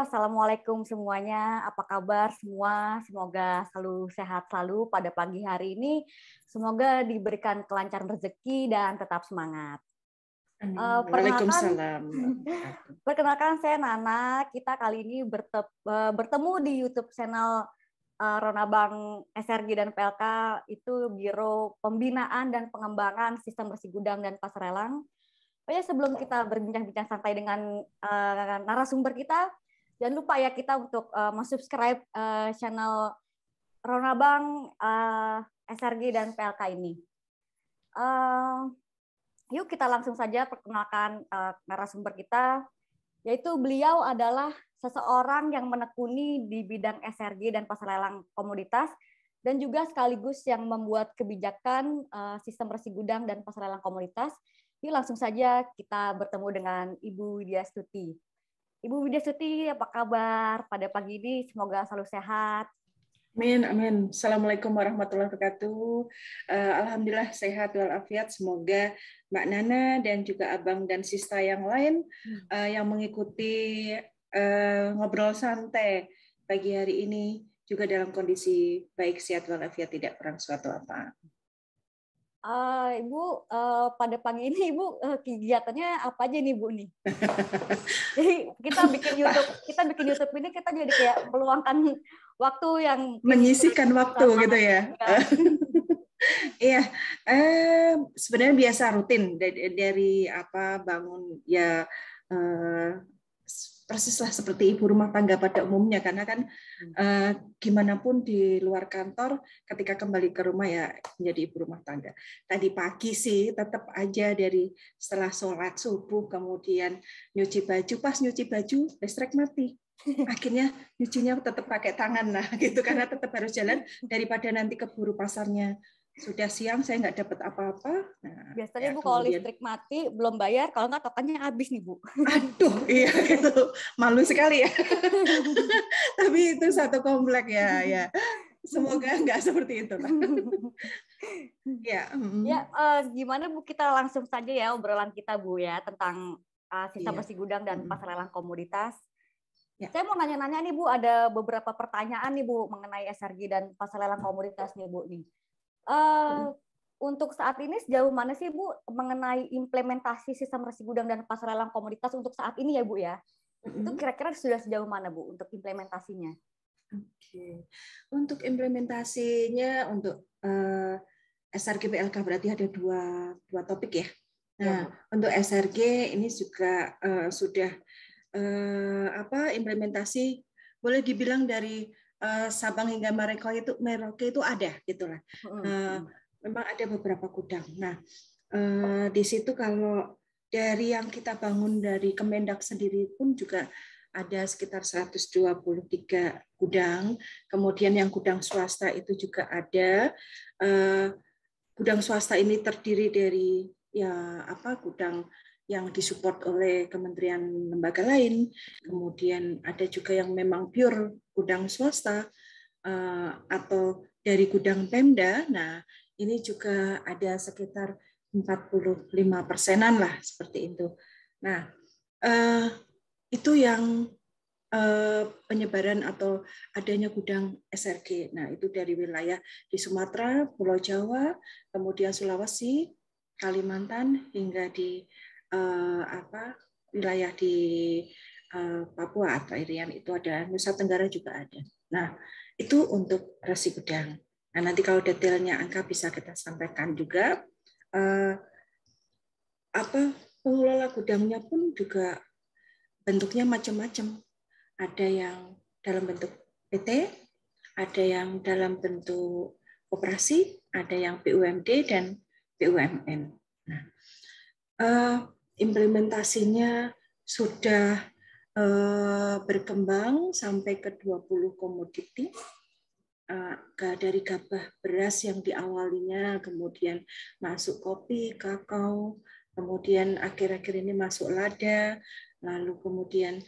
assalamualaikum semuanya. Apa kabar semua? Semoga selalu sehat selalu pada pagi hari ini. Semoga diberikan kelancaran rezeki dan tetap semangat. Waalaikumsalam. Perkenalkan saya Nana. Kita kali ini bertemu di YouTube channel Ronabang SRG dan PLK, itu Biro Pembinaan dan Pengembangan Sistem Bersih Gudang dan Pasar Lelang. Sebelum kita berbincang-bincang santai dengan narasumber kita, jangan lupa ya kita untuk subscribe channel Ronabang SRG dan PLK ini. Yuk kita langsung saja perkenalkan narasumber kita, yaitu beliau adalah seseorang yang menekuni di bidang SRG dan pasar lelang komoditas, dan juga sekaligus yang membuat kebijakan sistem bersih gudang dan pasar lelang komoditas. Yuk langsung saja kita bertemu dengan Ibu Widya Stuti. Ibu Widya Stuti, apa kabar pada pagi ini? Semoga selalu sehat. Amin, amin. Assalamualaikum warahmatullahi wabarakatuh. Alhamdulillah sehat walafiat. Semoga Mbak Nana dan juga Abang dan Sista yang lain yang mengikuti ngobrol santai pagi hari ini juga dalam kondisi baik, sehat walafiat, tidak kurang suatu apa. Ibu, pada pagi ini Ibu kegiatannya apa aja nih Bu nih? Jadi kita bikin YouTube ini kita jadi kayak meluangkan waktu yang menyisihkan waktu gitu ya. Iya, sebenarnya biasa rutin dari apa bangun ya. Persislah seperti ibu rumah tangga pada umumnya, karena kan gimana pun di luar kantor, ketika kembali ke rumah ya menjadi ibu rumah tangga. Tadi pagi sih tetap aja dari setelah sholat subuh, kemudian nyuci baju, pas nyuci baju listrik mati. Akhirnya nyucinya tetap pakai tangan lah gitu, karena tetap harus jalan daripada nanti keburu pasarnya. Sudah siang saya nggak dapat apa-apa. Nah, biasanya Bu kalau listrik mati belum bayar, kalau nggak tokennya habis nih Bu. Aduh, iya itu malu sekali ya. Tapi itu satu komplek ya. Semoga nggak seperti itu lah. Ya, gimana Bu, kita langsung saja ya obrolan kita Bu ya tentang sistem bersih gudang dan pasar lelang komoditas. Ya. Saya mau nanya-nanya nih Bu, ada beberapa pertanyaan nih Bu mengenai SRG dan pasar lelang komoditas nih Bu nih. Untuk saat ini sejauh mana sih Bu mengenai implementasi sistem bersih gudang dan pasar lelang komoditas untuk saat ini ya Bu ya? Itu kira-kira sudah sejauh mana Bu untuk implementasinya? Oke. Untuk implementasinya untuk SRG PLK berarti ada dua topik ya. Nah, untuk SRG ini juga sudah implementasi boleh dibilang dari Sabang hingga Merauke itu ada gitulah. Memang ada beberapa gudang. Nah, di situ kalau dari yang kita bangun dari Kemendak sendiri pun juga ada sekitar 123 gudang. Kemudian yang gudang swasta itu juga ada. Gudang swasta ini terdiri dari gudang yang disupport oleh kementerian lembaga lain, kemudian ada juga yang memang pure gudang swasta atau dari gudang Pemda. Nah, ini juga ada sekitar 45%-an lah seperti itu. Nah, itu yang penyebaran atau adanya gudang SRG. Nah, itu dari wilayah di Sumatera, Pulau Jawa, kemudian Sulawesi, Kalimantan, hingga di wilayah di Papua atau Irian itu ada, Nusa Tenggara juga ada. Nah, itu untuk resi gudang. Nah, nanti kalau detailnya angka bisa kita sampaikan juga. Pengelola gudangnya pun juga bentuknya macam-macam. Ada yang dalam bentuk PT, ada yang dalam bentuk koperasi, ada yang BUMD dan BUMN. Nah, implementasinya sudah berkembang sampai ke 20 komoditi. Dari gabah beras yang diawalinya, kemudian masuk kopi, kakao, kemudian akhir-akhir ini masuk lada, lalu kemudian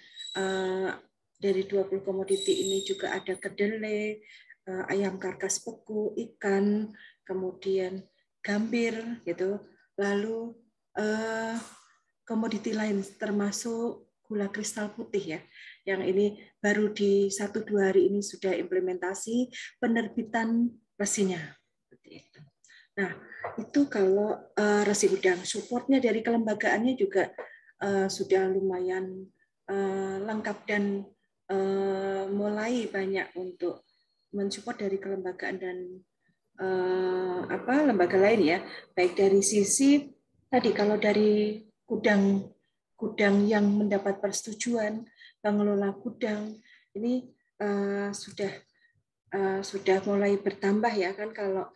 dari 20 komoditi ini juga ada kedelai, ayam karkas beku, ikan, kemudian gambir gitu. Lalu komoditi lain termasuk gula kristal putih ya, yang ini baru di 1-2 hari ini sudah implementasi penerbitan resinya. Nah, itu kalau resi gudang. Supportnya dari kelembagaannya juga sudah lumayan lengkap dan mulai banyak untuk mensupport dari kelembagaan dan lembaga lain ya, baik dari sisi tadi kalau dari gudang yang mendapat persetujuan pengelola gudang ini sudah mulai bertambah ya kan. Kalau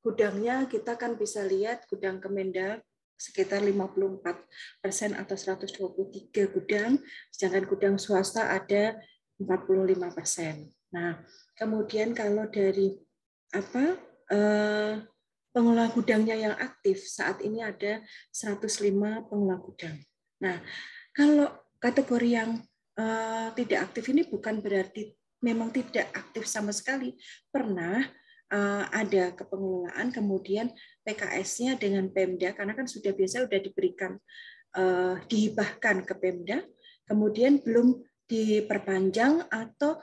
gudangnya kita kan bisa lihat gudang Kemendak sekitar 54% atau 123 gudang, sedangkan gudang swasta ada 45%. Nah, kemudian kalau dari pengelola gudangnya yang aktif saat ini ada 105 pengelola gudang. Nah, kalau kategori yang tidak aktif ini bukan berarti memang tidak aktif sama sekali. Pernah ada kepengelolaan, kemudian PKS-nya dengan Pemda, karena kan sudah diberikan, dihibahkan ke Pemda, kemudian belum diperpanjang atau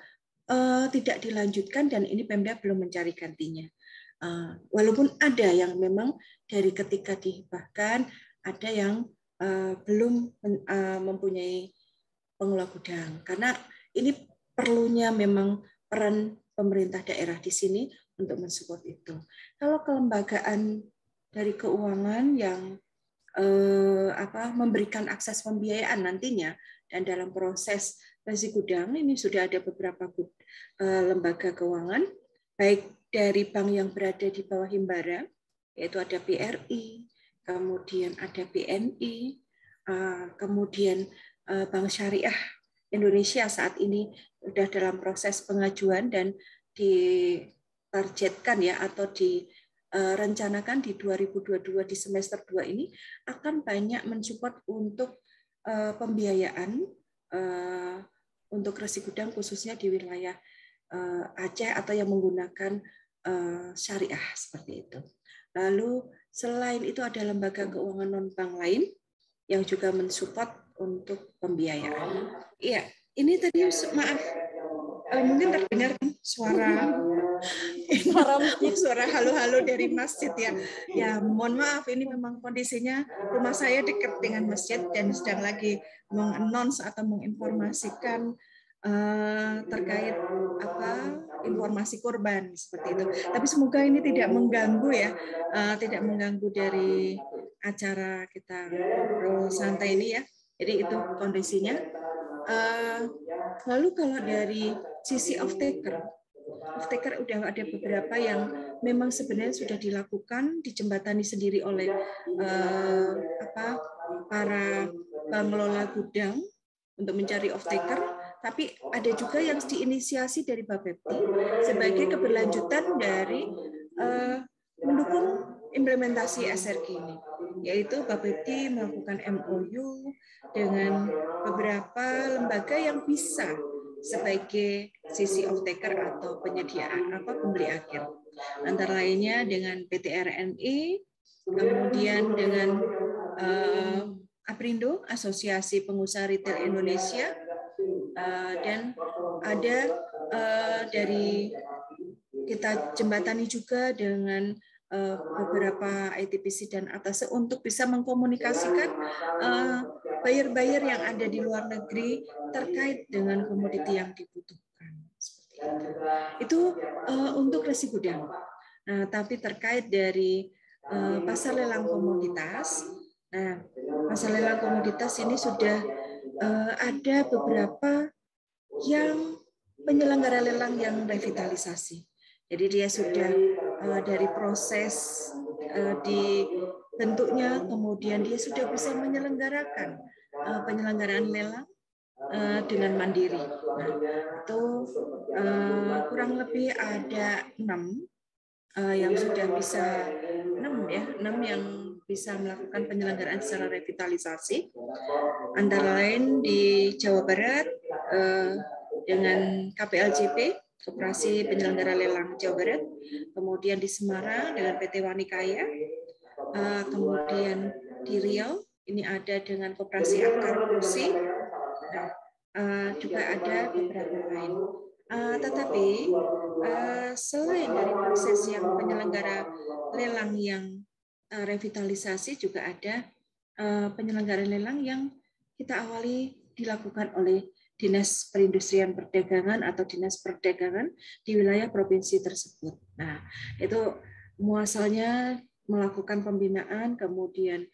tidak dilanjutkan dan ini Pemda belum mencari gantinya. Walaupun ada yang memang dari ketika dihibahkan, ada yang belum mempunyai pengelola gudang. Karena ini perlunya memang peran pemerintah daerah di sini untuk mensupport itu. Kalau kelembagaan dari keuangan yang memberikan akses pembiayaan nantinya dan dalam proses resi gudang ini sudah ada beberapa lembaga keuangan, baik dari bank yang berada di bawah Himbara, yaitu ada BRI, kemudian ada BNI, kemudian Bank Syariah Indonesia saat ini sudah dalam proses pengajuan dan ditargetkan ya atau direncanakan di 2022 di semester 2 ini akan banyak mensupport untuk pembiayaan untuk resi gudang khususnya di wilayah Aceh atau yang menggunakan syariah seperti itu. Lalu selain itu ada lembaga keuangan non-bank lain yang juga mensupport untuk pembiayaan. Iya, ini tadi maaf, mungkin terdengar suara halo-halo dari masjid ya. Ya, mohon maaf, ini memang kondisinya rumah saya dekat dengan masjid dan sedang lagi mengannounce atau menginformasikan terkait informasi kurban seperti itu. Tapi semoga ini tidak mengganggu ya, tidak mengganggu dari acara kita ngobrol santai ini ya. Jadi itu kondisinya. Lalu kalau dari sisi off-taker udah ada beberapa yang memang sebenarnya sudah dilakukan, dijembatani sendiri oleh para pengelola gudang untuk mencari off-taker, tapi ada juga yang diinisiasi dari Bapepti sebagai keberlanjutan dari mendukung implementasi SRG ini, yaitu Bapepti melakukan MOU dengan beberapa lembaga yang bisa sebagai sisi off-taker atau penyediaan pembeli akhir. Antara lainnya dengan PT RNI, kemudian dengan Aprindo, Asosiasi Pengusaha Retail Indonesia, dan ada dari kita jembatani juga dengan beberapa ITPC dan ATASE untuk bisa mengkomunikasikan buyer-buyer yang ada di luar negeri terkait dengan komoditi yang dibutuhkan. Itu untuk resi gudang. Nah, tapi terkait dari pasar lelang komoditas, nah pasar lelang komoditas ini sudah ada beberapa yang penyelenggara lelang yang revitalisasi. Jadi dia sudah dari proses dibentuknya, kemudian dia sudah bisa menyelenggarakan penyelenggaraan lelang dengan mandiri. Nah, itu kurang lebih ada 6 yang sudah bisa 6 yang bisa melakukan penyelenggaraan secara revitalisasi. Antara lain di Jawa Barat dengan KPLJP, Koperasi Penyelenggara Lelang Jawa Barat, kemudian di Semarang dengan PT Wanikaya, kemudian di Riau ini ada dengan koperasi akar kursi, juga ada beberapa lain. Tetapi selain dari proses yang penyelenggara lelang yang revitalisasi, juga ada penyelenggara lelang yang kita awali dilakukan oleh Dinas Perindustrian Perdagangan atau Dinas Perdagangan di wilayah provinsi tersebut. Nah, itu muasalnya melakukan pembinaan, kemudian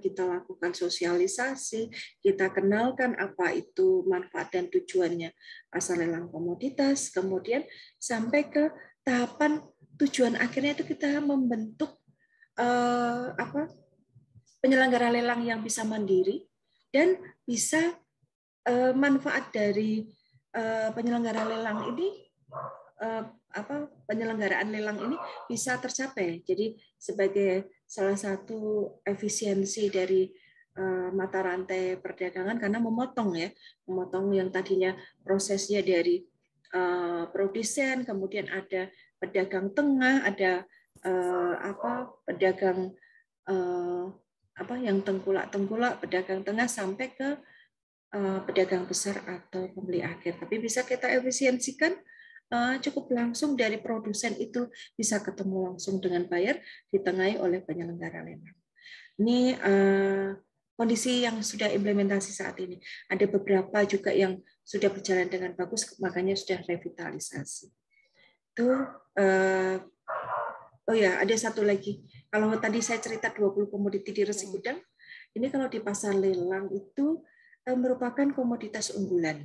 kita lakukan sosialisasi, kita kenalkan apa itu manfaat dan tujuannya pasar lelang komoditas, kemudian sampai ke tahapan tujuan akhirnya itu kita membentuk penyelenggara lelang yang bisa mandiri dan bisa manfaat dari penyelenggara lelang ini, penyelenggaraan lelang ini bisa tercapai. Jadi sebagai salah satu efisiensi dari mata rantai perdagangan, karena memotong yang tadinya prosesnya dari produsen, kemudian ada pedagang tengah, ada pedagang yang tengkulak, pedagang tengah sampai ke pedagang besar atau pembeli akhir. Tapi bisa kita efisiensikan cukup langsung dari produsen itu bisa ketemu langsung dengan buyer, ditengahi oleh penyelenggara lelang. Ini kondisi yang sudah implementasi saat ini. Ada beberapa juga yang sudah berjalan dengan bagus, makanya sudah revitalisasi. Itu ada satu lagi. Kalau tadi saya cerita 20 komoditi di Resi Gudang, ini kalau di pasar lelang itu merupakan komoditas unggulan,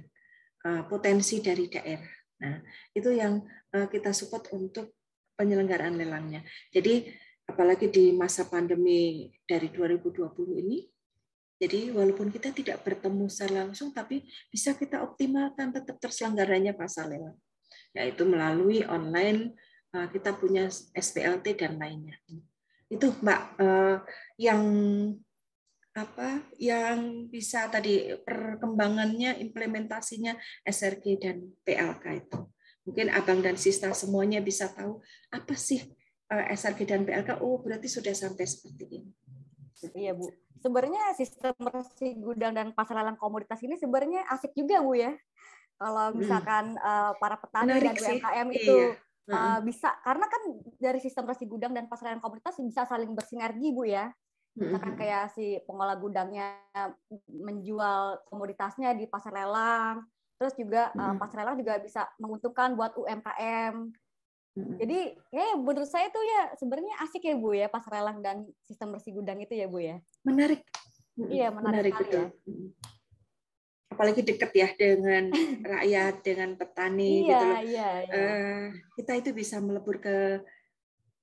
potensi dari daerah. Nah, itu yang kita support untuk penyelenggaraan lelangnya. Jadi, apalagi di masa pandemi dari 2020 ini, jadi walaupun kita tidak bertemu secara langsung, tapi bisa kita optimalkan tetap terselenggaranya pasar lelang, yaitu melalui online, kita punya SPLT dan lainnya. Itu Mbak, yang bisa tadi perkembangannya, implementasinya SRG dan PLK itu. Mungkin Abang dan Sista semuanya bisa tahu apa sih SRG dan PLK. Oh, berarti sudah sampai seperti ini. Iya, Bu. Sebenarnya sistem Resi Gudang dan pasar lelang komoditas ini sebenarnya asik juga, Bu ya. Kalau misalkan para petani dan UMKM itu bisa, karena kan dari sistem Resi Gudang dan pasar lelang komoditas bisa saling bersinergi, Bu ya. Misalkan kayak si pengolah gudangnya menjual komoditasnya di pasar lelang, terus juga pasar lelang juga bisa menguntungkan buat UMKM. Jadi menurut saya tuh ya sebenarnya asik ya Bu ya, pasar lelang dan sistem Resi Gudang itu ya Bu ya. Menarik. Iya, menarik betul. Ya. Apalagi dekat ya dengan rakyat, dengan petani gitu loh. Iya. Kita itu bisa melebur ke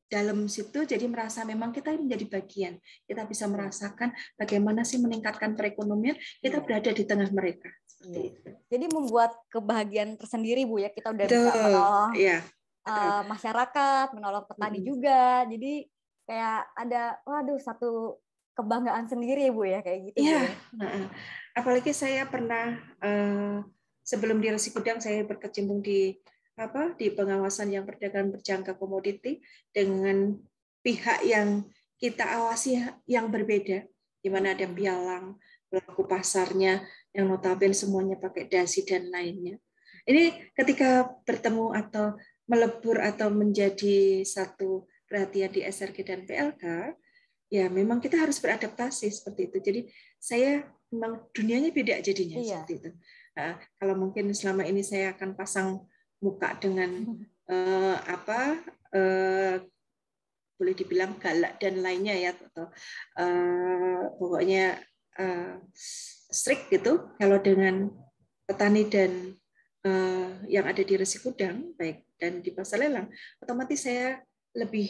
dalam situ, jadi merasa memang kita menjadi bagian. Kita bisa merasakan bagaimana sih meningkatkan perekonomian, kita berada di tengah mereka. Seperti itu. Jadi membuat kebahagiaan tersendiri Bu ya, kita udah bisa menolong masyarakat, menolong petani juga. Jadi kayak ada satu kebanggaan sendiri Bu ya, kayak gitu. Iya. Apalagi saya pernah sebelum di Resi Gudang saya berkecimpung di pengawasan yang perdagangan berjangka komoditi dengan pihak yang kita awasi yang berbeda, di mana ada pialang, pelaku pasarnya yang notabene semuanya pakai dasi dan lainnya. Ini ketika bertemu atau melebur atau menjadi satu perhatian di SRG dan PLK, ya memang kita harus beradaptasi seperti itu. Jadi saya memang dunianya beda jadinya seperti itu. Kalau mungkin selama ini saya akan pasang muka dengan boleh dibilang galak dan lainnya ya, atau pokoknya strict gitu. Kalau dengan petani dan yang ada di Resi Gudang baik dan di pasar lelang, otomatis saya lebih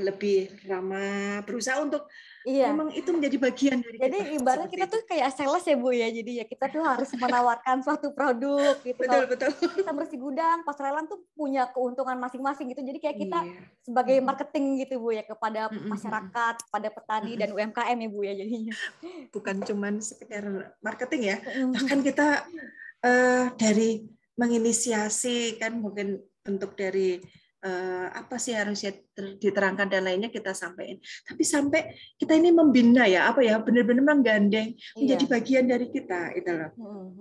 lebih ramah, berusaha untuk memang itu menjadi bagian dari jadi kita. Ibaratnya kita tuh kayak sales ya Bu ya, jadi ya kita tuh harus menawarkan suatu produk gitu. Betul. Kita Resi Gudang, pasar lelang tuh punya keuntungan masing-masing gitu, jadi kayak kita sebagai marketing gitu Bu ya, kepada masyarakat, pada petani dan UMKM ya Bu ya jadinya. Bukan cuman sekedar marketing ya, bahkan kita dari menginisiasi kan mungkin bentuk dari apa sih harusnya diterangkan dan lainnya kita sampaikan. Tapi sampai kita ini membina ya, apa ya, benar-benar menggandeng menjadi bagian dari kita, itu loh.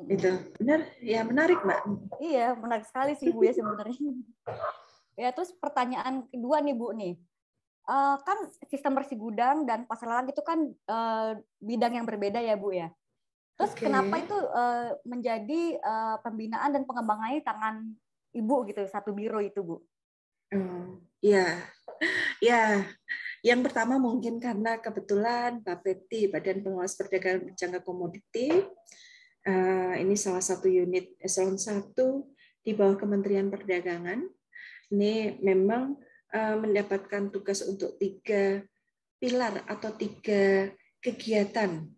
Itu benar ya, menarik Mbak. Iya, menarik sekali sih Bu ya sebenarnya. Ya, terus pertanyaan kedua nih Bu nih. Kan sistem bersih gudang dan pasar lelang itu kan bidang yang berbeda ya Bu ya. Terus kenapa itu menjadi pembinaan dan pengembangannya di tangan Ibu gitu, satu biro itu Bu? Ya, ya. Yang pertama mungkin karena kebetulan Bapepti, Badan Pengawas Perdagangan Berjangka Komoditi, ini salah satu unit eselon 1 di bawah Kementerian Perdagangan. Ini memang mendapatkan tugas untuk 3 pilar atau 3 kegiatan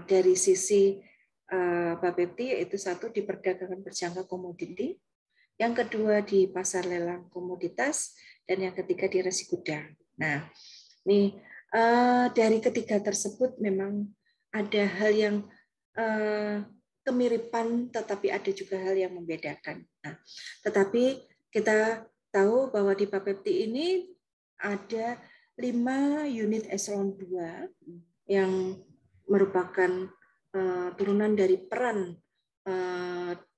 dari sisi Bapepti, yaitu 1 di perdagangan berjangka komoditi, yang kedua di pasar lelang komoditas, dan yang ketiga di resi gudang. Nah, ini dari ketiga tersebut memang ada hal yang kemiripan, tetapi ada juga hal yang membedakan. Nah, tetapi kita tahu bahwa di Bapepti ini ada 5 unit eselon 2 yang merupakan turunan dari peran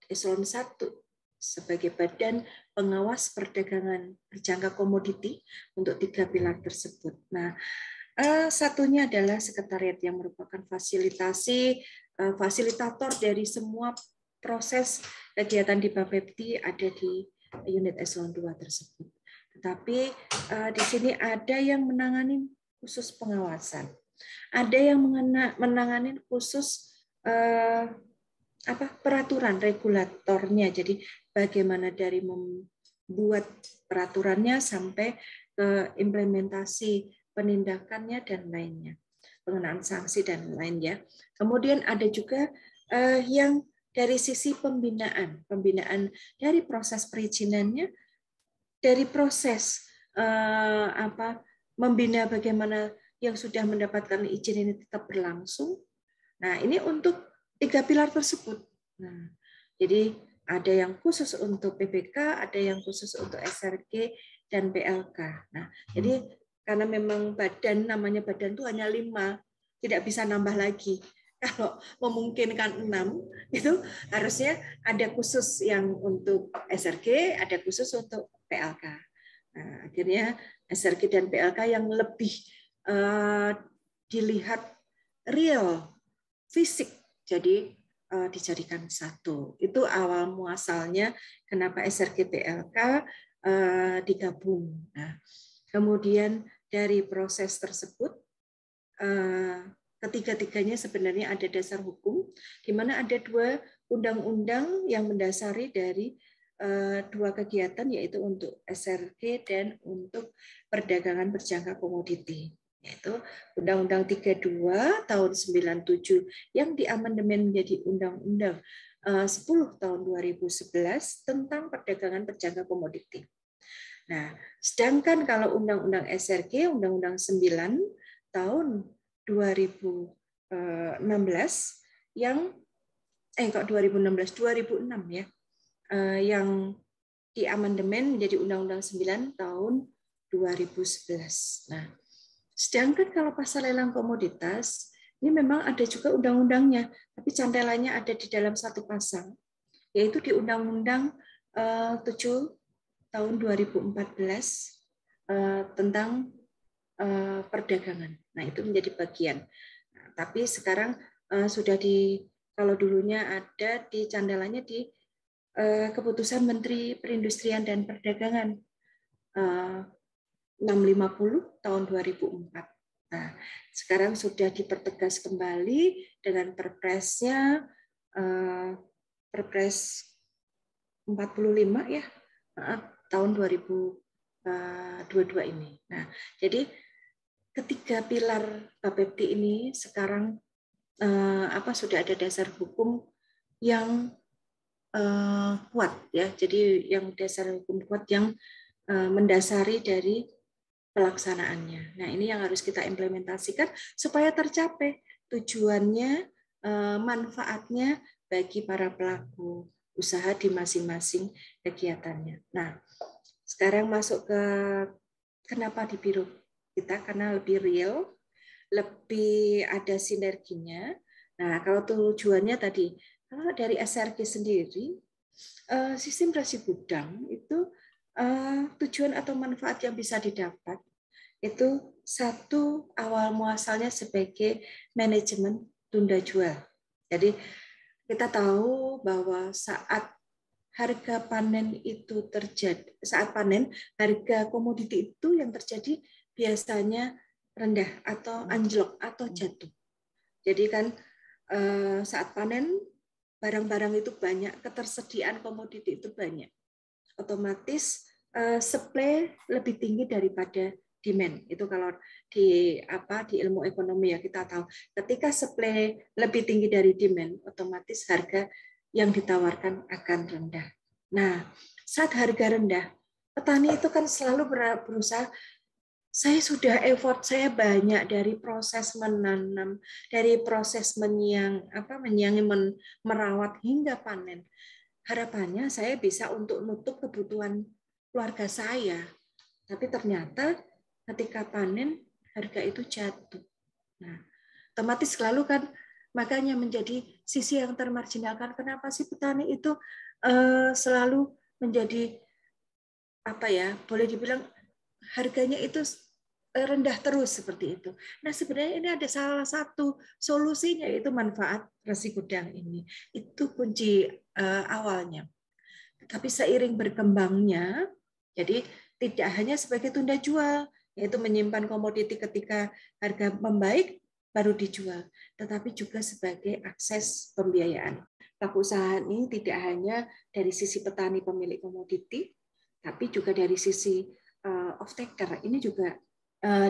eselon 1 sebagai badan pengawas perdagangan berjangka komoditi untuk 3 pilar tersebut. Nah, satunya adalah sekretariat yang merupakan fasilitator dari semua proses kegiatan di Bapepti ada di unit eselon 2 tersebut. Tetapi di sini ada yang menangani khusus pengawasan, ada yang menangani khusus peraturan regulatornya. Jadi bagaimana dari membuat peraturannya sampai ke implementasi penindakannya dan lainnya, pengenaan sanksi dan lainnya. Kemudian ada juga yang dari sisi pembinaan dari proses perizinannya, dari proses membina bagaimana yang sudah mendapatkan izin ini tetap berlangsung. Nah, ini untuk 3 pilar tersebut. Nah, jadi ada yang khusus untuk PBK, ada yang khusus untuk SRG dan PLK. Nah, jadi karena memang namanya badan itu hanya 5, tidak bisa nambah lagi. Kalau memungkinkan 6, itu harusnya ada khusus yang untuk SRG, ada khusus untuk PLK. Nah, akhirnya SRG dan PLK yang lebih dilihat real, fisik, jadi dijadikan satu. Itu awal muasalnya kenapa SRG PLK digabung. Nah, kemudian dari proses tersebut, ketiga-tiganya sebenarnya ada dasar hukum, di mana ada 2 undang-undang yang mendasari dari 2 kegiatan, yaitu untuk SRG dan untuk perdagangan berjangka komoditi, yaitu Undang-Undang 32 tahun 97 yang diamandemen menjadi Undang-Undang 10 tahun 2011 tentang perdagangan berjangka komoditi. Nah, sedangkan kalau Undang-Undang SRG, Undang-Undang 9 tahun 2016 yang 2006 ya, yang diamandemen menjadi Undang-Undang 9 tahun 2011. Nah, sedangkan kalau pasar lelang komoditas, ini memang ada juga undang-undangnya, tapi cantelannya ada di dalam satu pasal, yaitu di Undang-Undang 7 tahun 2014 tentang perdagangan. Nah, itu menjadi bagian. Nah, tapi sekarang sudah kalau dulunya ada di candelannya di keputusan Menteri Perindustrian dan Perdagangan 650 tahun 2004. Nah, sekarang sudah dipertegas kembali dengan Perpresnya, Perpres 45 ya, tahun 2022 ini. Nah, jadi ketiga pilar Bapepti ini sekarang sudah ada dasar hukum yang kuat ya. Jadi yang dasar hukum kuat yang mendasari dari pelaksanaannya. Nah, ini yang harus kita implementasikan supaya tercapai tujuannya, manfaatnya bagi para pelaku usaha di masing-masing kegiatannya. Nah, sekarang masuk ke kenapa di biro kita, karena lebih real, lebih ada sinerginya. Nah, kalau tujuannya tadi, kalau dari SRG sendiri, sistem resi gudang itu tujuan atau manfaat yang bisa didapat itu satu, awal muasalnya sebagai manajemen tunda jual. Jadi kita tahu bahwa saat harga panen itu terjadi, saat panen harga komoditi itu yang terjadi biasanya rendah atau anjlok atau jatuh. Jadi kan saat panen barang-barang itu banyak, ketersediaan komoditi itu banyak. Otomatis supply lebih tinggi daripada demand. Itu kalau di ilmu ekonomi ya kita tahu. Ketika supply lebih tinggi dari demand, otomatis harga yang ditawarkan akan rendah. Nah, saat harga rendah, petani itu kan selalu berusaha, saya sudah effort saya banyak dari proses menanam, dari proses merawat hingga panen. Harapannya saya bisa untuk nutup kebutuhan keluarga saya. Tapi ternyata ketika panen harga itu jatuh. Nah, otomatis selalu kan makanya menjadi sisi yang termarginalkan. Kenapa sih petani itu selalu menjadi boleh dibilang harganya itu rendah terus seperti itu. Nah, sebenarnya ini ada salah satu solusinya, yaitu manfaat resi gudang ini. Itu kunci awalnya. Tapi seiring berkembangnya, jadi tidak hanya sebagai tunda jual, yaitu menyimpan komoditi ketika harga membaik baru dijual, tetapi juga sebagai akses pembiayaan. Pelaku usaha ini tidak hanya dari sisi petani pemilik komoditi, tapi juga dari sisi off-taker. Ini juga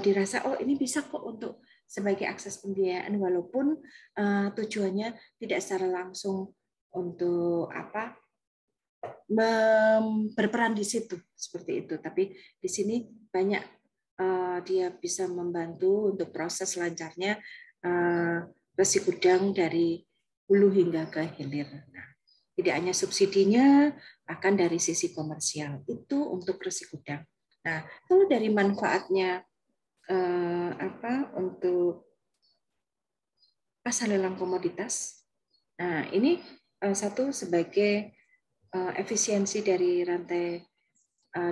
dirasa, oh ini bisa kok untuk sebagai akses pembiayaan, walaupun tujuannya tidak secara langsung untuk berperan di situ seperti itu, tapi di sini banyak dia bisa membantu untuk proses lancarnya resi gudang dari hulu hingga ke hilir. Nah, tidak hanya subsidinya, bahkan dari sisi komersial itu untuk resi gudang. Nah, kalau dari manfaatnya untuk pasar lelang komoditas, nah ini satu sebagai efisiensi dari rantai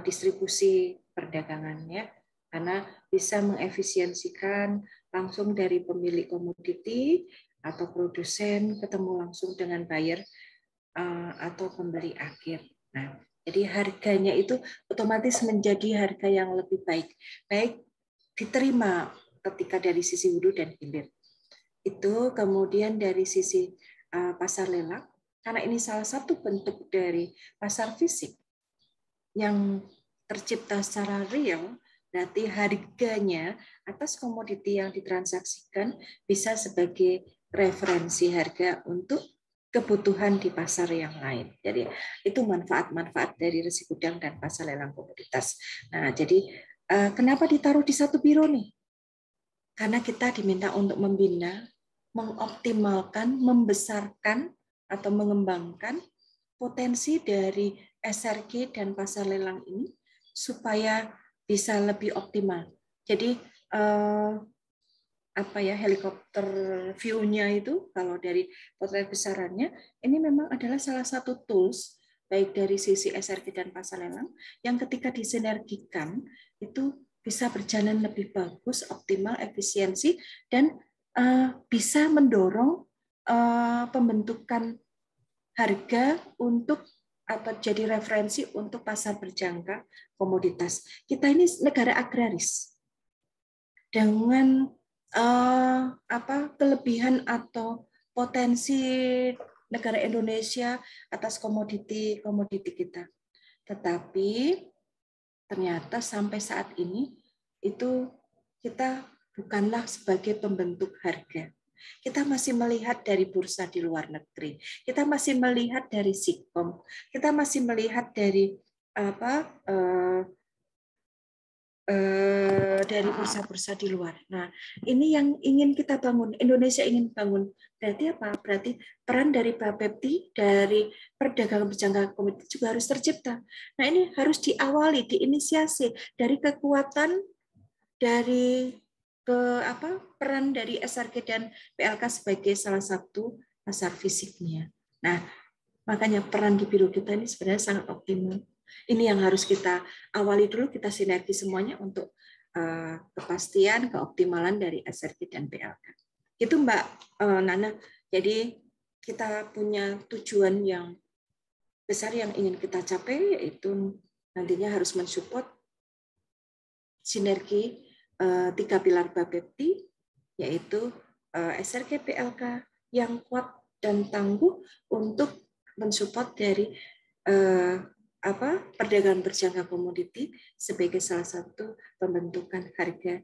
distribusi perdagangannya, karena bisa mengefisiensikan langsung dari pemilik komoditi atau produsen ketemu langsung dengan buyer atau pembeli akhir. Nah, jadi harganya itu otomatis menjadi harga yang lebih baik diterima ketika dari sisi hulu dan hilir. Itu kemudian dari sisi pasar lelang, karena ini salah satu bentuk dari pasar fisik yang tercipta secara real, berarti harganya atas komoditi yang ditransaksikan bisa sebagai referensi harga untuk kebutuhan di pasar yang lain. Jadi itu manfaat-manfaat dari resi gudang dan pasar lelang komoditas. Nah, jadi kenapa ditaruh di satu biro nih? Karena kita diminta untuk membina, mengoptimalkan, membesarkan atau mengembangkan potensi dari SRG dan pasar lelang ini supaya bisa lebih optimal. Jadi helikopter view-nya itu kalau dari potret besarannya ini memang adalah salah satu tools baik dari sisi SRG dan pasar lelang yang ketika disinergikan itu bisa berjalan lebih bagus, optimal, efisiensi, dan bisa mendorong pembentukan harga untuk atau jadi referensi untuk pasar berjangka komoditas. Kita ini negara agraris dengan kelebihan atau potensi negara Indonesia atas komoditi kita. Tetapi ternyata sampai saat ini itu kita bukanlah sebagai pembentuk harga. Kita masih melihat dari bursa di luar negeri. Kita masih melihat dari Sikom. Kita masih melihat dari dari bursa-bursa di luar. Nah, ini yang ingin kita bangun, Indonesia ingin bangun. Berarti apa? Berarti peran dari Bapepti, dari perdagangan berjangka komoditi juga harus tercipta. Nah, ini harus diawali, diinisiasi dari kekuatan dari peran dari SRG dan PLK sebagai salah satu pasar fisiknya. Nah, makanya peran di biro kita ini sebenarnya sangat optimal. Ini yang harus kita awali dulu, kita sinergi semuanya untuk kepastian, keoptimalan dari SRG dan PLK. Itu Mbak Nana. Jadi kita punya tujuan yang besar yang ingin kita capai, yaitu nantinya harus mensupport sinergi 3 pilar Bapepti, yaitu SRG PLK yang kuat dan tangguh untuk mensupport dari perdagangan berjangka komoditi sebagai salah satu pembentukan harga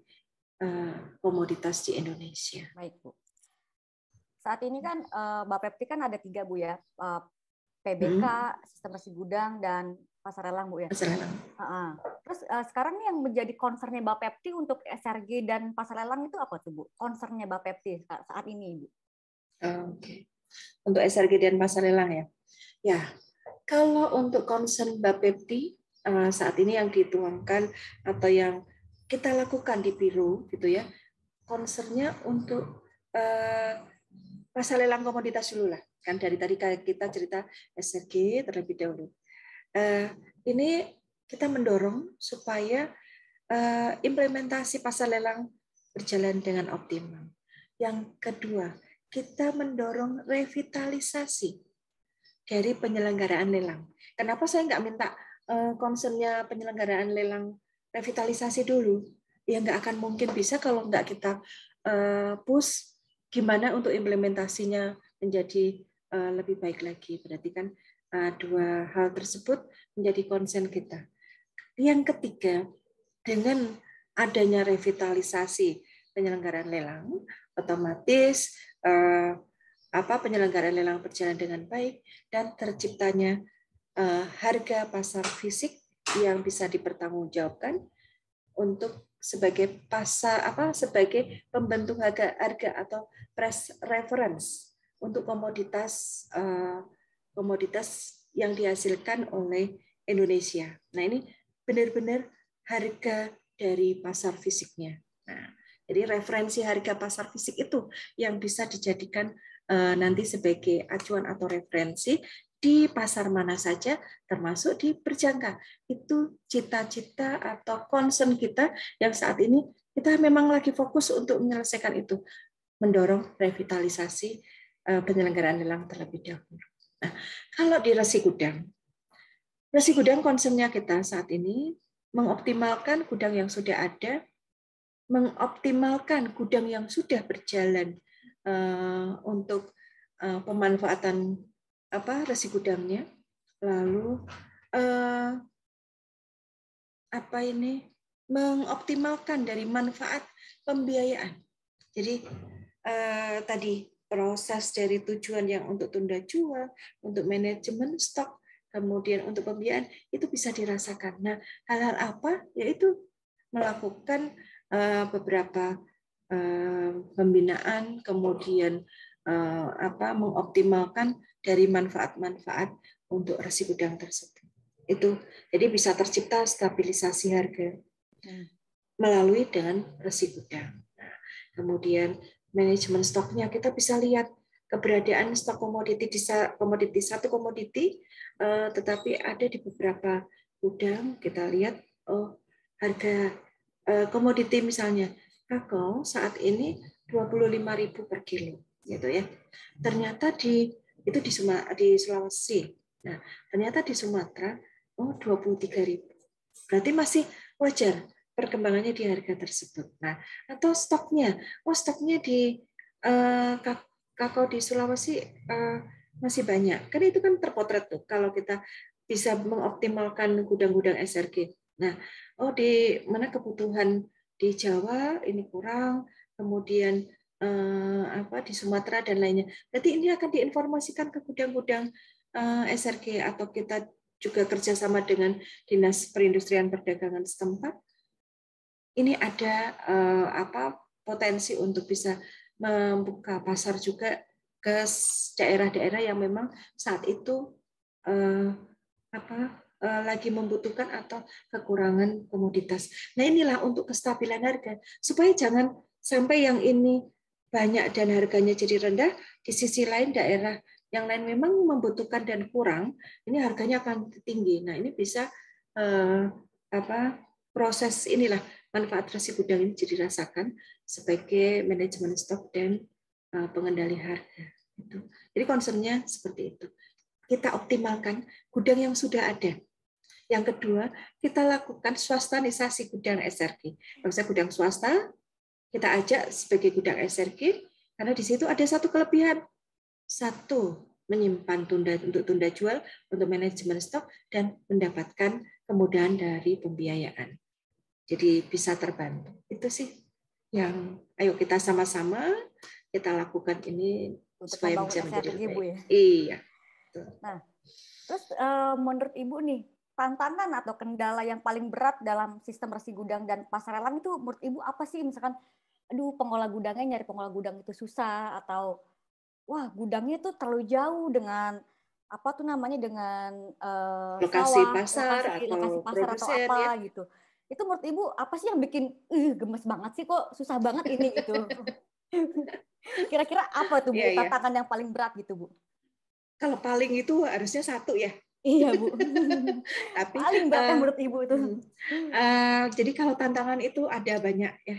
komoditas di Indonesia. Baik, Bu. Saat ini kan Bapepti kan ada 3, Bu ya. PBK, sistem bersih gudang, dan pasar lelang, Bu ya. Pasar lelang. Terus sekarang yang menjadi concern-nya Bapepti untuk SRG dan pasar lelang itu apa tuh, Bu? Concern-nya Bapepti saat ini, Bu. Oke. Untuk SRG dan pasar lelang ya. Ya, kalau untuk concern Bapepti saat ini yang dituangkan atau yang kita lakukan di biro gitu ya, concernnya untuk pasar lelang komoditas dulu lah. Kan dari tadi kita cerita SRG terlebih dahulu. Ini kita mendorong supaya implementasi pasar lelang berjalan dengan optimal. Yang kedua, kita mendorong revitalisasi dari penyelenggaraan lelang. Kenapa saya nggak minta concernnya penyelenggaraan lelang revitalisasi dulu? Ya nggak akan mungkin bisa kalau nggak kita push gimana untuk implementasinya menjadi lebih baik lagi. Berarti kan dua hal tersebut menjadi concern kita. Yang ketiga, dengan adanya revitalisasi penyelenggaraan lelang, otomatis penyelenggaraan lelang berjalan dengan baik dan terciptanya harga pasar fisik yang bisa dipertanggungjawabkan untuk sebagai sebagai pembentuk harga atau price reference untuk komoditas yang dihasilkan oleh Indonesia. Nah, ini benar-benar harga dari pasar fisiknya. Nah, jadi referensi harga pasar fisik itu yang bisa dijadikan nanti sebagai acuan atau referensi di pasar mana saja, termasuk di berjangka. Itu cita-cita atau concern kita yang saat ini kita memang lagi fokus untuk menyelesaikan itu, mendorong revitalisasi penyelenggaraan lelang terlebih dahulu. Nah, kalau di resi gudang concern-nya kita saat ini mengoptimalkan gudang yang sudah ada, mengoptimalkan gudang yang sudah berjalan untuk pemanfaatan resi gudangnya, lalu mengoptimalkan dari manfaat pembiayaan. Jadi tadi proses dari tujuan yang untuk tunda jual, untuk manajemen stok, kemudian untuk pembiayaan itu bisa dirasakan. Nah, hal-hal apa? Yaitu melakukan beberapa pembinaan, kemudian mengoptimalkan dari manfaat-manfaat untuk resi gudang tersebut. Itu jadi bisa tercipta stabilisasi harga melalui dengan resi gudang. Nah, kemudian manajemen stoknya kita bisa lihat keberadaan stok komoditi satu komoditi, tetapi ada di beberapa gudang kita lihat harga komoditi misalnya kakao saat ini 25.000 per kilo, gitu ya. Ternyata di Sulawesi. Nah, ternyata di Sumatera 23.000. Berarti masih wajar perkembangannya di harga tersebut. Nah, atau stoknya di kakao di Sulawesi masih banyak. Karena itu kan terpotret tuh kalau kita bisa mengoptimalkan gudang-gudang SRG. Nah, di mana kebutuhan di Jawa ini kurang, kemudian di Sumatera dan lainnya. Berarti ini akan diinformasikan ke gudang-gudang SRG atau kita juga kerjasama dengan Dinas Perindustrian Perdagangan setempat ini ada potensi untuk bisa membuka pasar juga ke daerah-daerah yang memang saat itu lagi membutuhkan atau kekurangan komoditas. Nah, inilah untuk kestabilan harga supaya jangan sampai yang ini banyak dan harganya jadi rendah, di sisi lain daerah yang lain memang membutuhkan dan kurang, ini harganya akan tinggi. Nah, ini bisa proses inilah manfaat resi gudang ini jadi dirasakan sebagai manajemen stok dan pengendali harga. Jadi concernnya seperti itu. Kita optimalkan gudang yang sudah ada. Yang kedua, kita lakukan swastanisasi gudang SRG. Kalau saya gudang swasta, kita ajak sebagai gudang SRG, karena di situ ada satu kelebihan. Satu, menyimpan untuk tunda jual, untuk manajemen stok, dan mendapatkan kemudahan dari pembiayaan. Jadi bisa terbantu. Itu sih yang ayo kita sama-sama kita lakukan ini untuk supaya bisa menjadi lebih baik. Bu, ya? Iya. Nah, terus menurut Ibu nih, tantangan atau kendala yang paling berat dalam sistem resi gudang dan pasar lelang itu menurut Ibu apa sih? Misalkan, aduh pengelola gudangnya nyari pengelola gudang itu susah, atau wah gudangnya tuh terlalu jauh dengan apa tuh namanya dengan lokasi sawah, pasar lokasi pasar atau apa ya? Gitu. Itu menurut Ibu apa sih yang bikin gemes banget sih, kok susah banget ini gitu? Kira-kira apa tuh Bu tantangan yang paling berat gitu Bu? Kalau paling itu harusnya satu ya. Iya Bu. Tapi paling beratnya menurut Ibu itu. Jadi kalau tantangan itu ada banyak ya.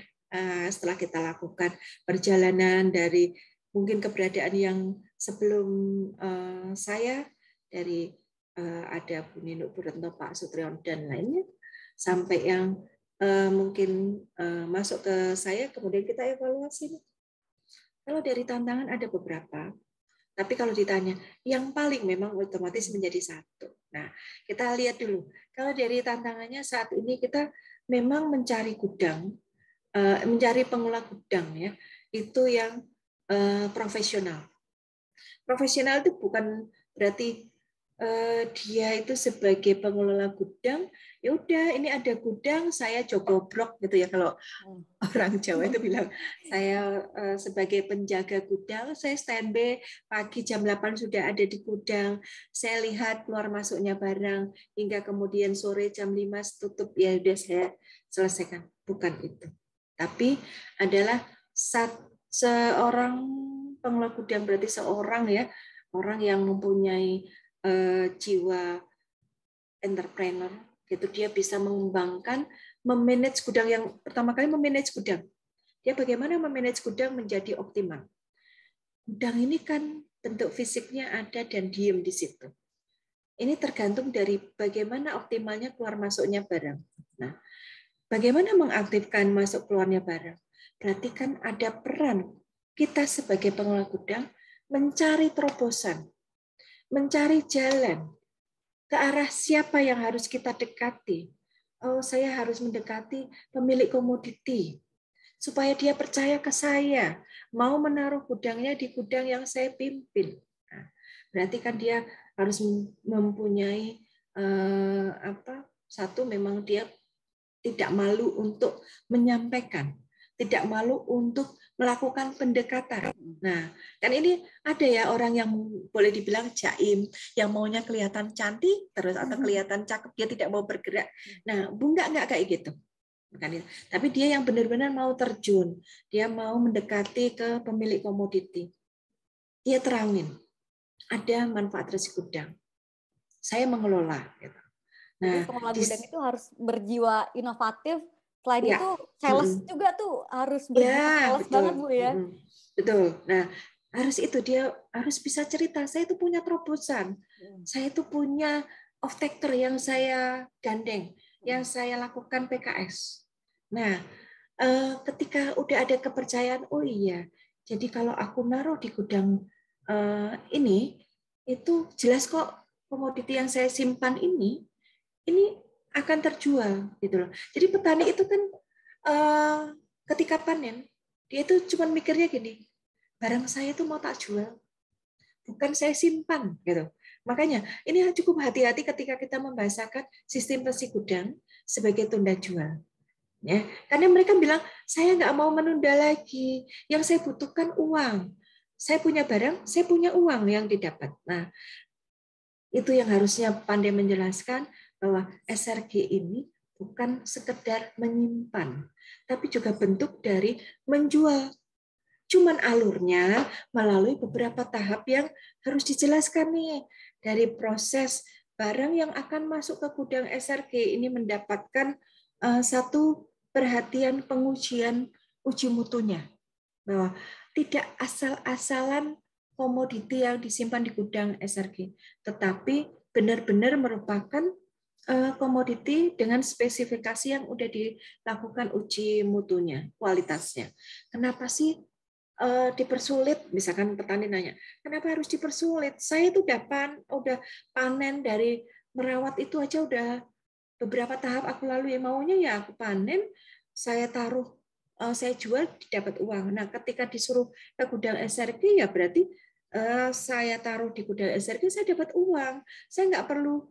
Setelah kita lakukan perjalanan dari mungkin keberadaan yang sebelum saya dari ada Bu Nino, Bu Retno, Pak Sutrion dan lainnya, sampai yang mungkin masuk ke saya, kemudian kita evaluasi. Kalau dari tantangan ada beberapa. Tapi kalau ditanya, yang paling memang otomatis menjadi satu. Nah, kita lihat dulu. Kalau dari tantangannya saat ini kita memang mencari gudang, mencari pengelola gudang ya, itu yang profesional. Profesional itu bukan berarti dia itu sebagai pengelola gudang, ya udah ini ada gudang saya jogobrok gitu ya, kalau orang Jawa itu bilang saya sebagai penjaga gudang, saya standby pagi jam 8 sudah ada di gudang, saya lihat keluar masuknya barang hingga kemudian sore jam 5 tutup, ya udah saya selesaikan. Bukan itu, tapi adalah seorang pengelola gudang berarti seorang ya, orang yang mempunyai jiwa entrepreneur, gitu. Dia bisa mengembangkan, memanage gudang, yang pertama kali memanage gudang. Dia bagaimana memanage gudang menjadi optimal. Gudang ini kan bentuk fisiknya ada dan diem di situ. Ini tergantung dari bagaimana optimalnya keluar masuknya barang. Nah, bagaimana mengaktifkan masuk keluarnya barang? Berarti kan ada peran kita sebagai pengelola gudang mencari terobosan, mencari jalan ke arah siapa yang harus kita dekati. Oh, saya harus mendekati pemilik komoditi supaya dia percaya ke saya, mau menaruh gudangnya di gudang yang saya pimpin. Nah, berarti kan dia harus mempunyai satu, memang dia tidak malu untuk menyampaikan, tidak malu untuk melakukan pendekatan. Nah, kan ini ada ya orang yang boleh dibilang jaim, yang maunya kelihatan cantik terus atau kelihatan cakep, dia tidak mau bergerak. Nah, Bu enggak kayak gitu. Tapi dia yang benar-benar mau terjun, dia mau mendekati ke pemilik komoditi. Dia terangin, ada manfaat resi gudang. Saya mengelola. Gitu. Nah, pengelola gudang itu harus berjiwa inovatif. Selain ya, itu, sales juga tuh harus berjiwa sales banget Bu ya. Betul. Nah, harus itu, dia harus bisa cerita. Saya itu punya terobosan. Saya itu punya off-taker yang saya gandeng, yang saya lakukan PKS. Nah, ketika udah ada kepercayaan, oh iya, jadi kalau aku naruh di gudang ini, itu jelas kok komoditi yang saya simpan ini akan terjual gitu loh. Jadi petani itu kan ketika panen, dia itu cuma mikirnya gini, barang saya itu mau tak jual, bukan saya simpan gitu. Makanya ini cukup hati-hati ketika kita membahasakan sistem resi gudang sebagai tunda jual. Ya, karena mereka bilang, saya nggak mau menunda lagi. Yang saya butuhkan uang. Saya punya barang, saya punya uang yang didapat. Nah, itu yang harusnya pandai menjelaskan bahwa SRG ini bukan sekedar menyimpan, tapi juga bentuk dari menjual. Cuman alurnya melalui beberapa tahap yang harus dijelaskan nih. Dari proses barang yang akan masuk ke gudang SRG ini mendapatkan satu perhatian pengujian uji mutunya. Bahwa tidak asal-asalan komoditi yang disimpan di gudang SRG, tetapi benar-benar merupakan komoditi dengan spesifikasi yang sudah dilakukan uji mutunya, kualitasnya. Kenapa sih dipersulit? Misalkan petani nanya, kenapa harus dipersulit? Saya itu udah panen dari merawat itu aja udah beberapa tahap aku lalui. Maunya ya aku panen, saya taruh, saya jual, dapat uang. Nah, ketika disuruh ke gudang SRG, ya berarti saya taruh di gudang SRG, saya dapat uang. Saya nggak perlu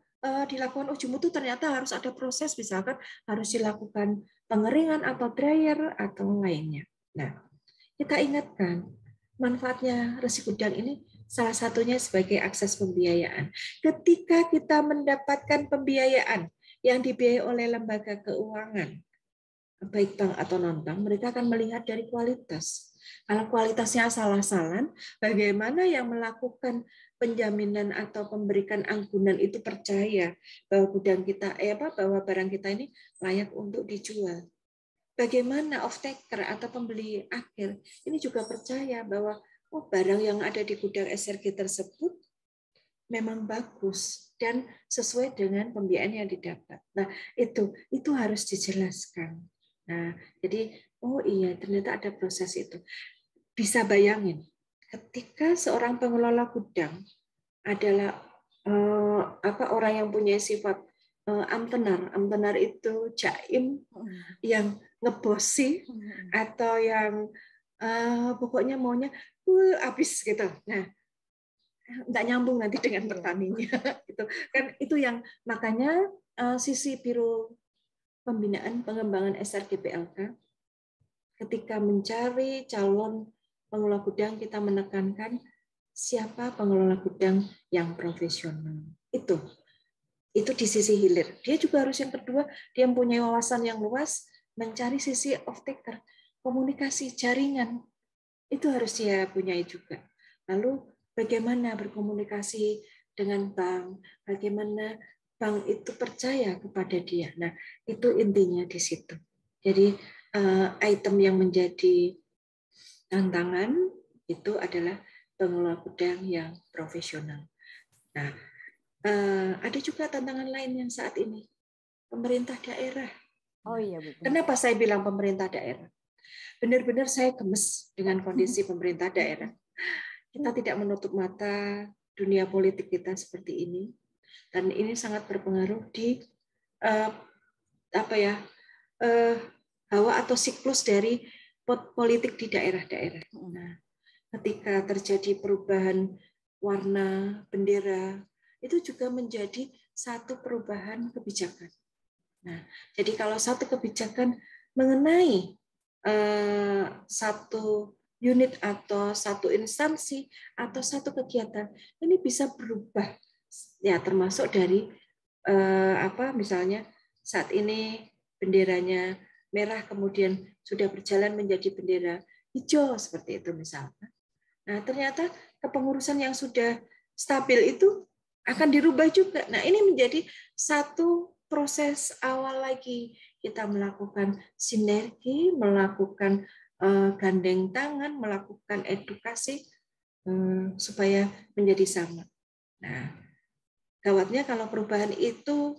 dilakukan uji mutu, ternyata harus ada proses, misalkan harus dilakukan pengeringan atau dryer atau lainnya. Nah, kita ingatkan manfaatnya resi gudang ini salah satunya sebagai akses pembiayaan. Ketika kita mendapatkan pembiayaan yang dibiayai oleh lembaga keuangan, baik bank atau non-bank, mereka akan melihat dari kualitas. Kalau kualitasnya asal-asalan, bagaimana yang melakukan penjaminan atau memberikan anggunan itu percaya bahwa gudang kita, bahwa barang kita ini layak untuk dijual. Bagaimana off-taker atau pembeli akhir ini juga percaya bahwa barang yang ada di gudang SRG tersebut memang bagus dan sesuai dengan pembiayaan yang didapat. Nah, itu harus dijelaskan. Nah, jadi iya ternyata ada proses itu. Bisa bayangin ketika seorang pengelola gudang adalah orang yang punya sifat amtenar itu jaim, yang ngebosi atau yang pokoknya maunya habis gitu. Nah, nggak nyambung nanti dengan petaninya. Gitu. Kan itu yang makanya sisi Biro Pembinaan Pengembangan SRG PLK ketika mencari calon pengelola gudang, kita menekankan siapa pengelola gudang yang profesional. Itu di sisi hilir. Dia juga harus yang kedua, dia mempunyai wawasan yang luas, mencari sisi off-taker, komunikasi, jaringan. Itu harus dia punyai juga. Lalu bagaimana berkomunikasi dengan bank, bagaimana bank itu percaya kepada dia. Nah, itu intinya di situ. Jadi item yang menjadi tantangan itu adalah pengelola gudang yang profesional. Nah, ada juga tantangan lain yang saat ini, pemerintah daerah. Oh iya, Bu. Kenapa saya bilang pemerintah daerah? Benar-benar saya gemes dengan kondisi pemerintah daerah. Kita tidak menutup mata dunia politik kita seperti ini, dan ini sangat berpengaruh di hawa atau siklus dari politik di daerah-daerah. Nah, ketika terjadi perubahan warna bendera, itu juga menjadi satu perubahan kebijakan. Nah, jadi kalau satu kebijakan mengenai satu unit atau satu instansi atau satu kegiatan, ini bisa berubah. Ya, termasuk dari misalnya saat ini benderanya merah kemudian sudah berjalan menjadi bendera hijau seperti itu misalnya. Nah, ternyata kepengurusan yang sudah stabil itu akan dirubah juga. Nah, ini menjadi satu proses awal lagi. Kita melakukan sinergi, melakukan gandeng tangan, melakukan edukasi supaya menjadi sama. Nah, gawatnya kalau perubahan itu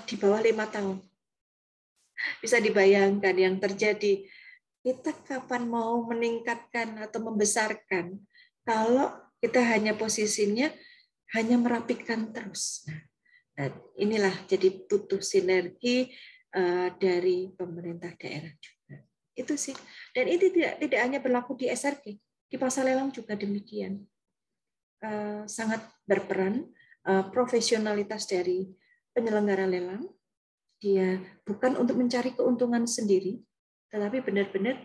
di bawah 5 tahun. Bisa dibayangkan yang terjadi. Kita kapan mau meningkatkan atau membesarkan kalau kita hanya posisinya hanya merapikan terus. Nah, inilah jadi butuh sinergi dari pemerintah daerah juga. Itu sih. Dan ini tidak hanya berlaku di SRG, di pasar lelang juga demikian. Sangat berperan profesionalitas dari penyelenggara lelang, dia bukan untuk mencari keuntungan sendiri, tetapi benar-benar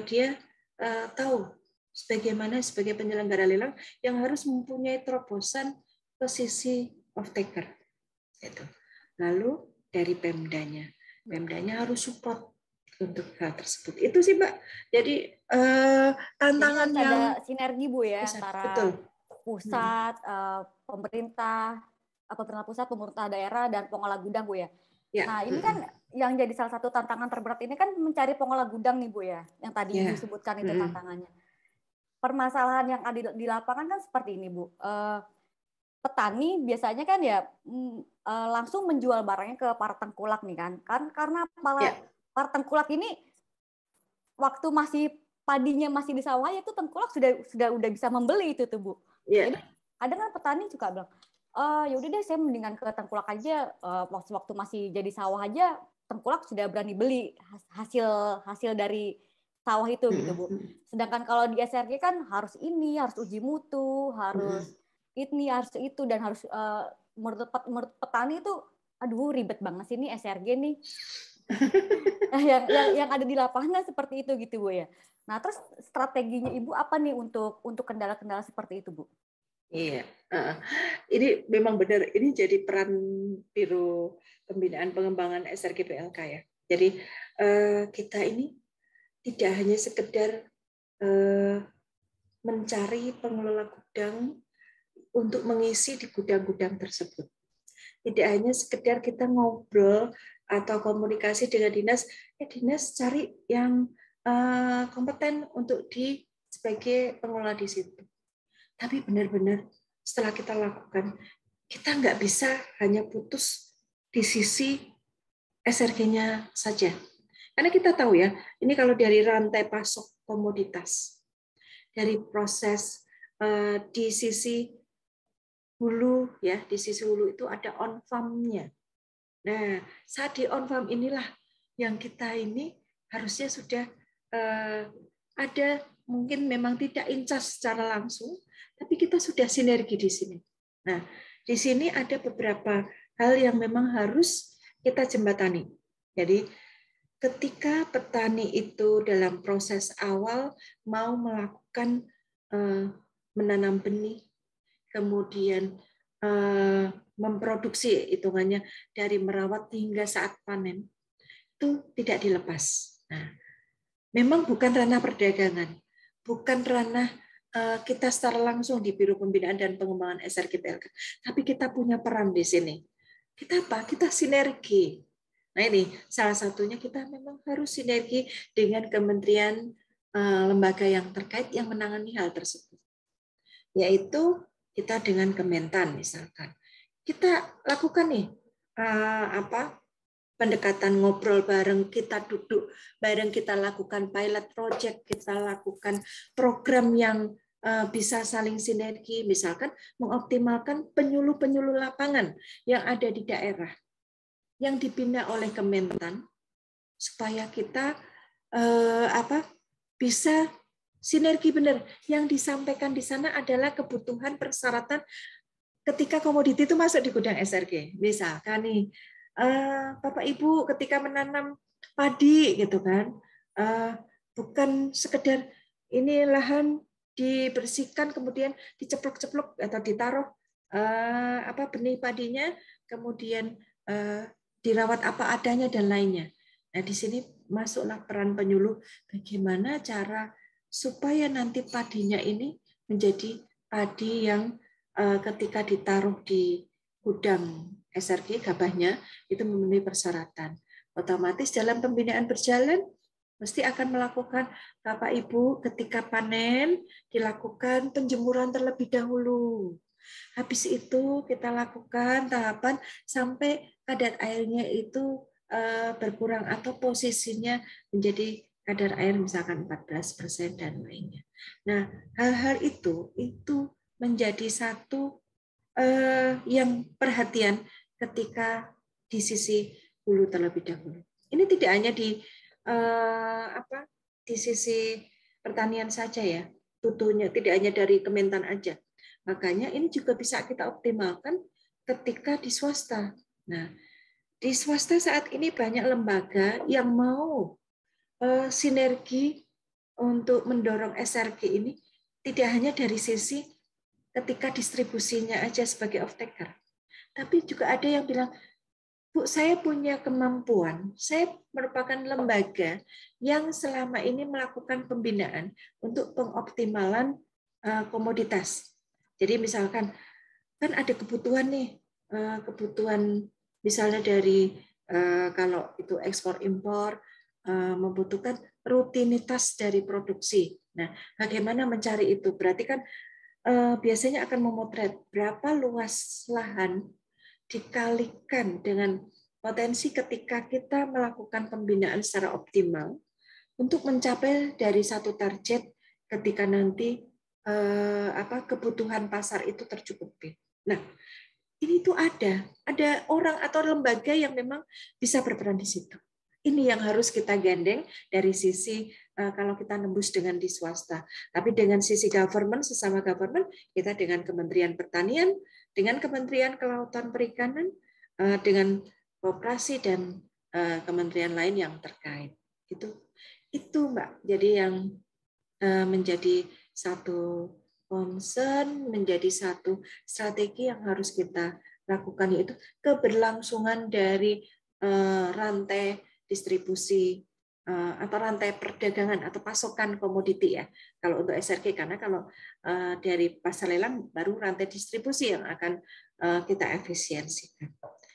dia tahu sebagaimana sebagai penyelenggara lelang yang harus mempunyai terobosan posisi off-taker. Gitu. Lalu dari Pemdanya harus support untuk hal tersebut. Itu sih, Mbak. Jadi tantangan jadi yang ada sinergi Bu ya besar. antara Betul. pusat, pemerintah pusat, pemerintah daerah, dan pengelola gudang Bu ya. Ya. Nah ini kan yang jadi salah satu tantangan terberat ini kan mencari pengelola gudang nih Bu ya, yang tadi Ibu sebutkan itu tantangannya. Permasalahan yang ada di lapangan kan seperti ini Bu. Petani biasanya kan ya langsung menjual barangnya ke para tengkulak nih kan karena para tengkulak ini waktu masih padinya masih di sawah itu tengkulak sudah bisa membeli itu tuh Bu. Jadi kadang kan petani juga bilang, ya udah deh saya mendingan ke tengkulak aja, waktu masih jadi sawah aja tengkulak sudah berani beli hasil dari sawah itu gitu Bu. Sedangkan kalau di SRG kan harus uji mutu, harus ini, harus itu, dan harus menurut petani itu aduh ribet banget sih ini SRG nih. yang ada di lapangan seperti itu gitu Bu ya. Nah, terus strateginya Ibu apa nih untuk kendala-kendala seperti itu, Bu? Iya, ini memang benar. Ini jadi peran Biro Pembinaan Pengembangan SRG PLK ya. Jadi kita ini tidak hanya sekedar mencari pengelola gudang untuk mengisi di gudang-gudang tersebut. Tidak hanya sekedar kita ngobrol atau komunikasi dengan dinas, dinas cari yang kompeten untuk sebagai pengelola di situ. Tapi benar-benar setelah kita lakukan, kita nggak bisa hanya putus di sisi SRG-nya saja. Karena kita tahu ya, ini kalau dari rantai pasok komoditas, dari proses di sisi hulu ya, di sisi hulu itu ada on farm-nya. Nah, saat di on farm inilah yang kita ini harusnya sudah ada, mungkin memang tidak incas secara langsung, tapi kita sudah sinergi di sini. Nah, di sini ada beberapa hal yang memang harus kita jembatani. Jadi, ketika petani itu dalam proses awal mau melakukan menanam benih, kemudian memproduksi hitungannya dari merawat hingga saat panen, itu tidak dilepas. Nah, memang bukan ranah perdagangan, bukan ranah kita secara langsung di Biro Pembinaan dan Pengembangan SRG PLK, tapi kita punya peran di sini. Kita apa? Kita sinergi. Nah ini salah satunya kita memang harus sinergi dengan kementerian lembaga yang terkait yang menangani hal tersebut. Yaitu kita dengan Kementan misalkan. Kita lakukan nih pendekatan ngobrol bareng, kita duduk bareng, kita lakukan pilot project, kita lakukan program yang bisa saling sinergi, misalkan mengoptimalkan penyuluh-penyuluh lapangan yang ada di daerah yang dibina oleh Kementan supaya kita bisa sinergi benar. Yang disampaikan di sana adalah kebutuhan persyaratan ketika komoditi itu masuk di gudang SRG. Misalkan nih, Bapak Ibu ketika menanam padi gitu kan, bukan sekedar ini lahan dibersihkan kemudian diceplok-ceplok atau ditaruh benih padinya, kemudian dirawat apa adanya dan lainnya. Nah, di sini masuklah peran penyuluh bagaimana cara supaya nanti padinya ini menjadi padi yang ketika ditaruh di gudang SRG gabahnya itu memenuhi persyaratan. Otomatis dalam pembinaan berjalan mesti akan melakukan Bapak Ibu ketika panen dilakukan penjemuran terlebih dahulu. Habis itu kita lakukan tahapan sampai kadar airnya itu berkurang atau posisinya menjadi kadar air misalkan 14% dan lainnya. Nah, hal-hal itu menjadi satu yang perhatian ketika di sisi hulu terlebih dahulu. Ini tidak hanya di sisi pertanian saja ya, tutunya tidak hanya dari Kementan aja. Makanya ini juga bisa kita optimalkan ketika di swasta. Nah, di swasta saat ini banyak lembaga yang mau sinergi untuk mendorong SRG ini tidak hanya dari sisi ketika distribusinya aja sebagai off-taker, tapi juga ada yang bilang, Bu, saya punya kemampuan, saya merupakan lembaga yang selama ini melakukan pembinaan untuk pengoptimalan komoditas. Jadi misalkan, kan ada kebutuhan nih, kebutuhan misalnya dari kalau itu ekspor-impor, membutuhkan rutinitas dari produksi. Nah, bagaimana mencari itu? Berarti kan biasanya akan memotret berapa luas lahan dikalikan dengan potensi ketika kita melakukan pembinaan secara optimal untuk mencapai dari satu target ketika nanti kebutuhan pasar itu tercukupi. Nah, ini tuh ada orang atau lembaga yang memang bisa berperan di situ. Ini yang harus kita gandeng dari sisi kalau kita nembus dengan di swasta. Tapi dengan sisi government, sesama government, kita dengan Kementerian Pertanian, dengan Kementerian Kelautan Perikanan, dengan koperasi dan kementerian lain yang terkait. Itu Mbak. Jadi yang menjadi satu concern, menjadi satu strategi yang harus kita lakukan, yaitu keberlangsungan dari rantai distribusi atau rantai perdagangan atau pasokan komoditi ya. Kalau untuk SRG, karena kalau dari pasar lelang baru rantai distribusi yang akan kita efisiensikan.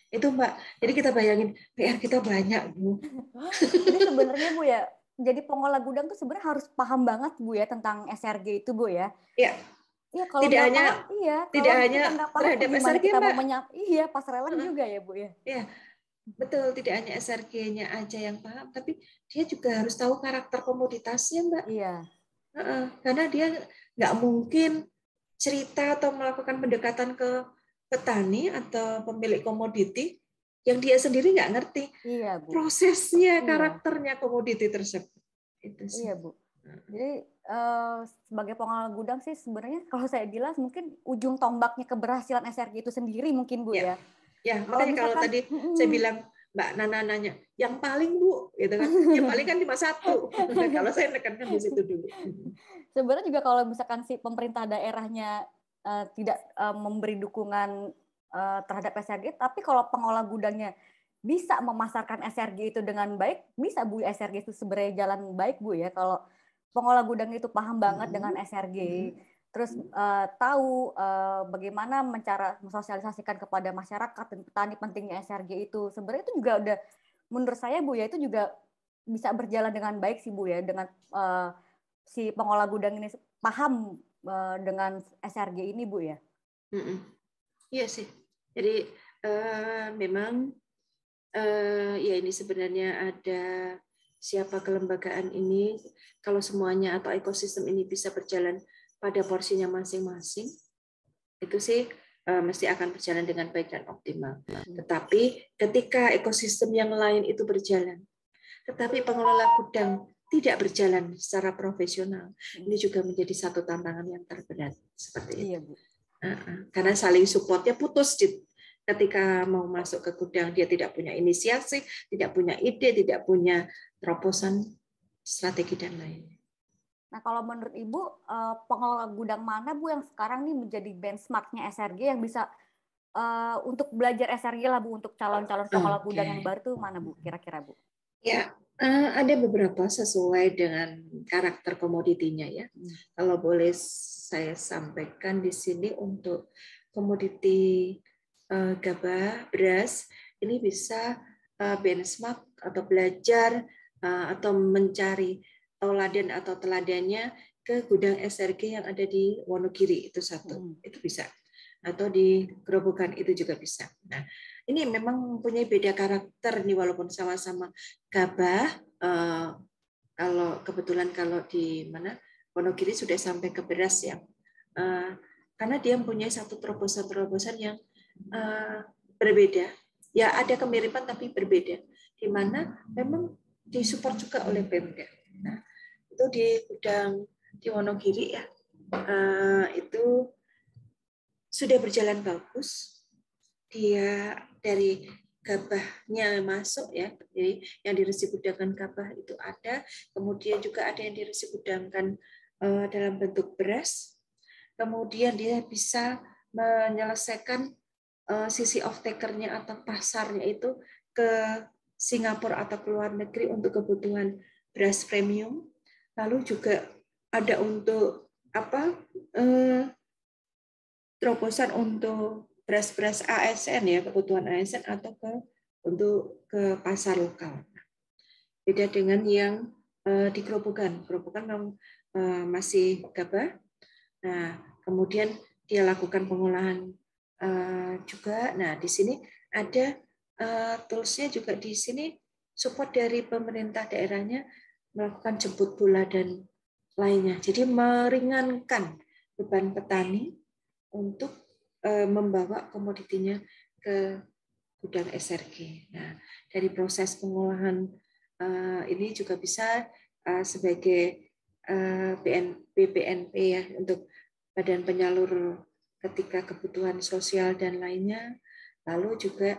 Itu Mbak. Jadi kita bayangin PR kita banyak, Bu. Jadi sebenarnya Bu ya, jadi pengolah gudang tuh sebenarnya harus paham banget Bu ya tentang SRG itu Bu ya. Iya. Iya, kalau nggak paham, iya. Tidak kalau hanya kita nggak paham, terhadap gimana SRG, kita Mbak. mau iya, pasar lelang juga ya Bu ya. Iya, betul. Tidak hanya SRG-nya aja yang paham, tapi dia juga harus tahu karakter komoditasnya, Mbak. Iya. Karena dia nggak mungkin cerita atau melakukan pendekatan ke petani atau pemilik komoditi yang dia sendiri nggak ngerti prosesnya, karakternya komoditi tersebut. Itu sih. Iya Bu. Jadi sebagai pengelola gudang sih sebenarnya kalau saya bilang mungkin ujung tombaknya keberhasilan SRG itu sendiri mungkin Bu ya. Ya, makanya kalau tadi saya bilang Mbak Nana nanya, yang paling Bu, gitu kan? Yang paling kan cuma satu. Kalau saya nekankan di situ dulu. Sebenarnya juga kalau misalkan si pemerintah daerahnya tidak memberi dukungan terhadap SRG, tapi kalau pengolah gudangnya bisa memasarkan SRG itu dengan baik, bisa Bu SRG itu sebenarnya jalan baik Bu ya. Kalau pengolah gudang itu paham banget dengan SRG, terus tahu bagaimana mensosialisasikan kepada masyarakat dan petani pentingnya SRG itu. Sebenarnya itu juga udah menurut saya Bu ya, itu juga bisa berjalan dengan baik sih Bu ya, dengan si pengolah gudang ini paham dengan SRG ini Bu ya. Iya sih. Jadi memang ya ini sebenarnya ada siapa kelembagaan ini, kalau semuanya atau ekosistem ini bisa berjalan pada porsinya masing-masing, itu sih mesti akan berjalan dengan baik dan optimal. Tetapi ketika ekosistem yang lain itu berjalan, tetapi pengelola gudang tidak berjalan secara profesional, ini juga menjadi satu tantangan yang terberat seperti itu. Iya, Bu. Karena saling supportnya putus ketika mau masuk ke gudang, dia tidak punya inisiasi, tidak punya ide, tidak punya terobosan strategi dan lainnya. Nah, kalau menurut Ibu, pengelola gudang mana Bu yang sekarang nih menjadi benchmarknya SRG yang bisa untuk belajar SRG lah Bu, untuk calon-calon pengelola gudang yang baru tuh mana Bu, kira-kira Bu? Ya, ada beberapa sesuai dengan karakter komoditinya ya. Kalau boleh saya sampaikan di sini untuk komoditi gabah, beras, ini bisa benchmark atau belajar atau mencari tauladan atau teladannya ke gudang SRG yang ada di Wonogiri, itu satu, itu bisa. Atau di Gerobokan itu juga bisa. Nah, ini memang mempunyai beda karakter nih, walaupun sama-sama gabah. Kalau kebetulan kalau di mana Wonogiri sudah sampai ke beras ya, karena dia mempunyai satu terobosan-terobosan yang berbeda. Ya ada kemiripan tapi berbeda, di mana memang disupport juga oleh Pemda. Nah, itu di gudang di Wonogiri ya, itu sudah berjalan bagus. Dia dari gabahnya masuk ya. Jadi yang diresi gudangkan gabah itu ada, kemudian juga ada yang diresi gudangkan dalam bentuk beras. Kemudian dia bisa menyelesaikan sisi off-taker-nya atau pasarnya itu ke Singapura atau ke luar negeri untuk kebutuhan beras premium. Lalu juga ada untuk terobosan untuk beras-beras ASN ya, kebutuhan ASN atau untuk ke pasar lokal. Beda dengan yang di gerobokan. Gerobokan memang masih gabah. Nah, kemudian dia lakukan pengolahan juga. Nah, di sini ada tools-nya juga di sini support dari pemerintah daerahnya melakukan jemput bola dan lainnya. Jadi meringankan beban petani untuk membawa komoditinya ke gudang SRG. Nah, dari proses pengolahan ini juga bisa sebagai BPNP ya, untuk badan penyalur ketika kebutuhan sosial dan lainnya. Lalu juga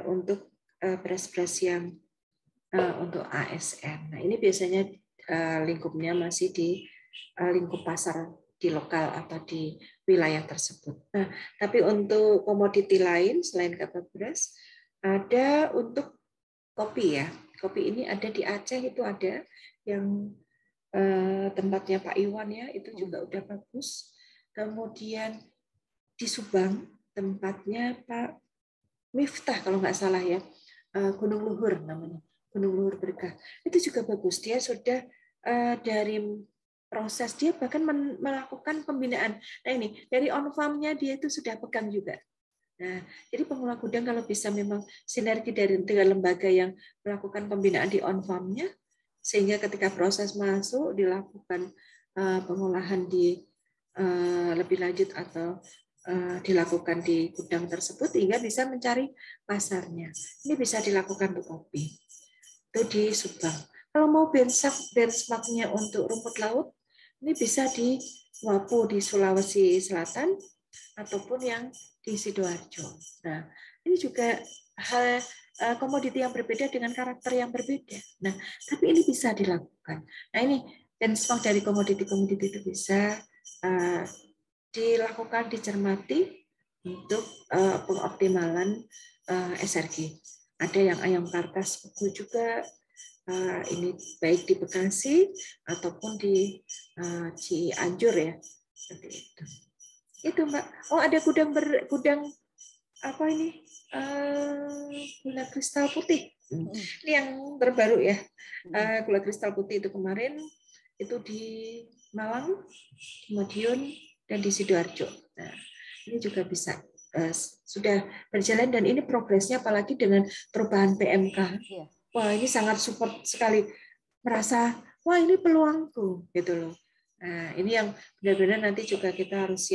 untuk beras-beras yang untuk ASN. Nah, ini biasanya lingkupnya masih di lingkup pasar di lokal atau di wilayah tersebut. Nah, tapi untuk komoditi lain selain gabah beras, ada untuk kopi ya. Kopi ini ada di Aceh, itu ada yang tempatnya Pak Iwan ya, itu juga udah bagus. Kemudian di Subang tempatnya Pak Miftah kalau nggak salah ya, Gunung Luhur namanya, Gunung Luhur Berkah. Itu juga bagus. Dia sudah dari proses dia bahkan melakukan pembinaan. Nah ini dari on farm-nya dia itu sudah pegang juga. Nah, jadi pengelola gudang kalau bisa memang sinergi dengan lembaga yang melakukan pembinaan di on farm-nya, sehingga ketika proses masuk dilakukan pengolahan di lebih lanjut atau dilakukan di gudang tersebut hingga bisa mencari pasarnya. Ini bisa dilakukan untuk kopi. Itu di Subang. Kalau mau benchmark-nya untuk rumput laut, ini bisa di Wapu di Sulawesi Selatan ataupun yang di Sidoarjo. Nah, ini juga hal komoditi yang berbeda dengan karakter yang berbeda. Nah, tapi ini bisa dilakukan. Nah, ini benchmark dari komoditi-komoditi itu bisa dilakukan, dicermati untuk pengoptimalan SRG. Ada yang ayam karkas beku juga, ini baik di Bekasi ataupun di Cianjur ya, seperti itu. Itu Mbak. Oh, ada gudang apa ini? Gula kristal putih. Ini yang terbaru ya. Gula kristal putih itu kemarin itu di Malang, di Madiun, dan di Sidoarjo. Nah, ini juga bisa sudah berjalan dan ini progresnya apalagi dengan perubahan PMK. Wah, ini sangat support sekali. Merasa, wah ini peluangku gitu loh. Nah, ini yang benar-benar nanti juga kita harus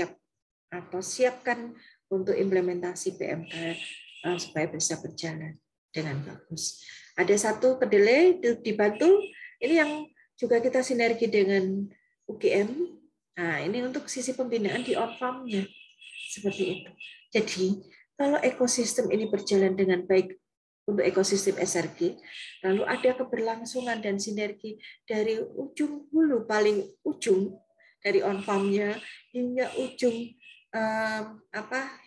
siapkan untuk implementasi PMK supaya bisa berjalan dengan bagus. Ada satu kedelai di Bantul, ini yang juga kita sinergi dengan UGM. Nah, ini untuk sisi pembinaan di on farm-nya. Seperti itu. Jadi, kalau ekosistem ini berjalan dengan baik untuk ekosistem SRG, lalu ada keberlangsungan dan sinergi dari ujung hulu paling ujung dari on farm-nya hingga ujung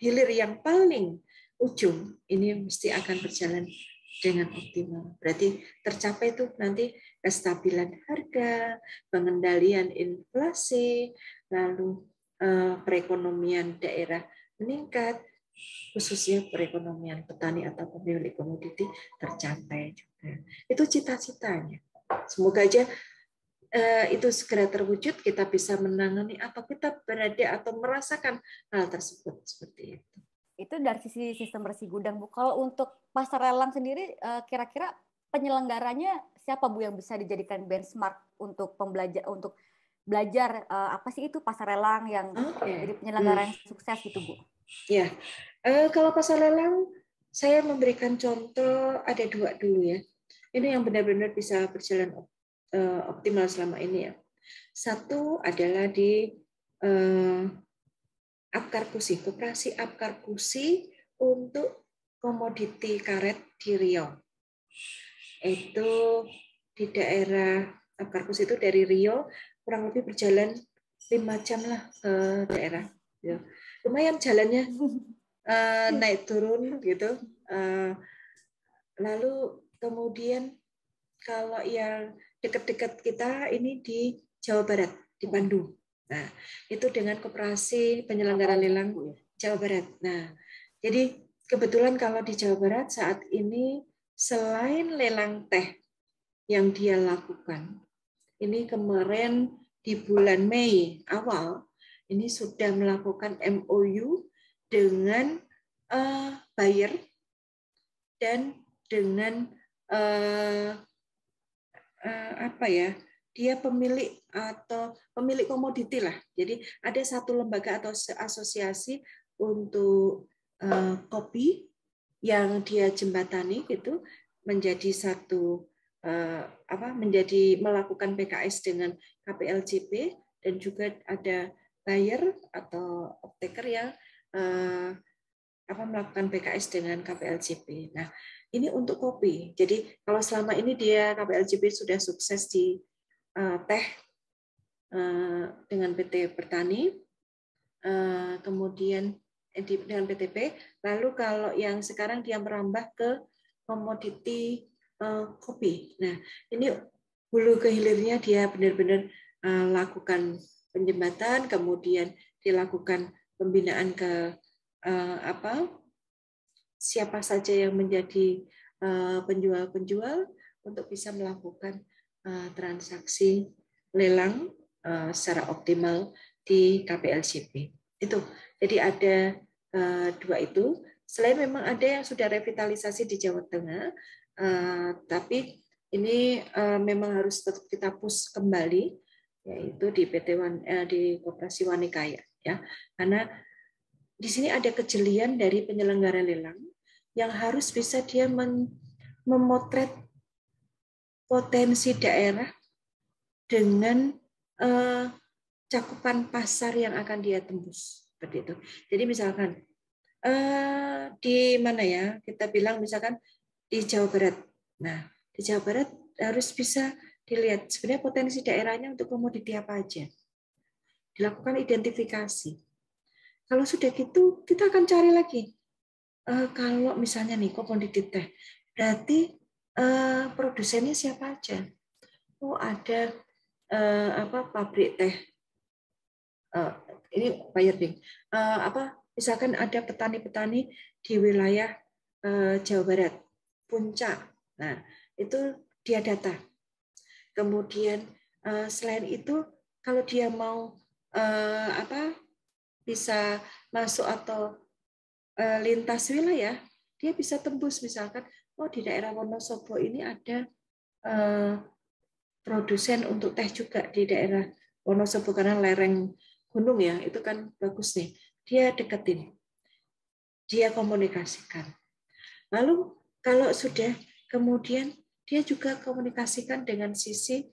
hilir yang paling ujung, ini mesti akan berjalan dengan optimal. Berarti tercapai tuh nanti kestabilan harga, pengendalian inflasi, lalu perekonomian daerah meningkat, khususnya perekonomian petani atau pemilik komoditi tercapai juga. Itu cita-citanya. Semoga aja itu segera terwujud, kita bisa menangani atau kita berada atau merasakan hal tersebut seperti itu. Itu dari sisi sistem bersih gudang, Bu. Kalau untuk pasar lelang sendiri, kira-kira penyelenggaranya siapa, Bu, yang bisa dijadikan benchmark untuk belajar apa sih itu pasar lelang yang jadi penyelenggara yang sukses gitu, Bu? Ya, kalau pasar lelang saya memberikan contoh ada 2 dulu ya. Ini yang benar-benar bisa berjalan optimal selama ini ya. Satu adalah di Apkarkusi, Koperasi Apkarkusi untuk komoditi karet di Riau. Itu di daerah Karkus itu dari Riau kurang lebih berjalan 5 jam lah ke daerah. Ya. Lumayan jalannya naik turun gitu. Lalu kemudian kalau yang dekat-dekat kita ini di Jawa Barat, di Bandung. Nah, itu dengan Koperasi Penyelenggara Lelang Jawa Barat. Nah, jadi kebetulan kalau di Jawa Barat saat ini selain lelang teh yang dia lakukan, ini kemarin di bulan Mei awal, ini sudah melakukan MOU dengan buyer dan dengan dia pemilik atau pemilik komoditi lah. Jadi ada satu lembaga atau asosiasi untuk kopi yang dia jembatani gitu menjadi satu menjadi melakukan PKS dengan KPLCP dan juga ada buyer atau off-taker yang melakukan PKS dengan KPLCP. Nah, ini untuk kopi. Jadi kalau selama ini dia KPLCP sudah sukses di teh dengan PT Pertani, kemudian dengan PTP, lalu kalau yang sekarang dia merambah ke komoditi kopi. Nah, ini hulu ke hilirnya dia benar-benar lakukan penjembatan, kemudian dilakukan pembinaan ke siapa saja yang menjadi penjual-penjual untuk bisa melakukan transaksi lelang secara optimal di KPLCP. Itu. Jadi ada dua itu. Selain memang ada yang sudah revitalisasi di Jawa Tengah, tapi ini memang harus tetap kita push kembali, yaitu di di Koperasi Wanikaya, ya, karena di sini ada kejelian dari penyelenggara lelang yang harus bisa dia memotret potensi daerah dengan cakupan pasar yang akan dia tembus, seperti itu. Jadi misalkan di mana ya, kita bilang misalkan di Jawa Barat. Nah, di Jawa Barat harus bisa dilihat sebenarnya potensi daerahnya untuk komoditi apa aja. Dilakukan identifikasi. Kalau sudah gitu, kita akan cari lagi. Kalau misalnya nih komoditi teh, berarti produsennya siapa aja? Oh, ada pabrik teh. Ini buyer nih. Misalkan ada petani-petani di wilayah Jawa Barat, Puncak. Nah, itu dia data. Kemudian selain itu, kalau dia mau bisa masuk atau lintas wilayah, dia bisa tembus misalkan, oh di daerah Wonosobo ini ada produsen untuk teh juga di daerah Wonosobo karena lereng gunung ya, itu kan bagus nih. Dia deketin, dia komunikasikan. Lalu kalau sudah, kemudian dia juga komunikasikan dengan sisi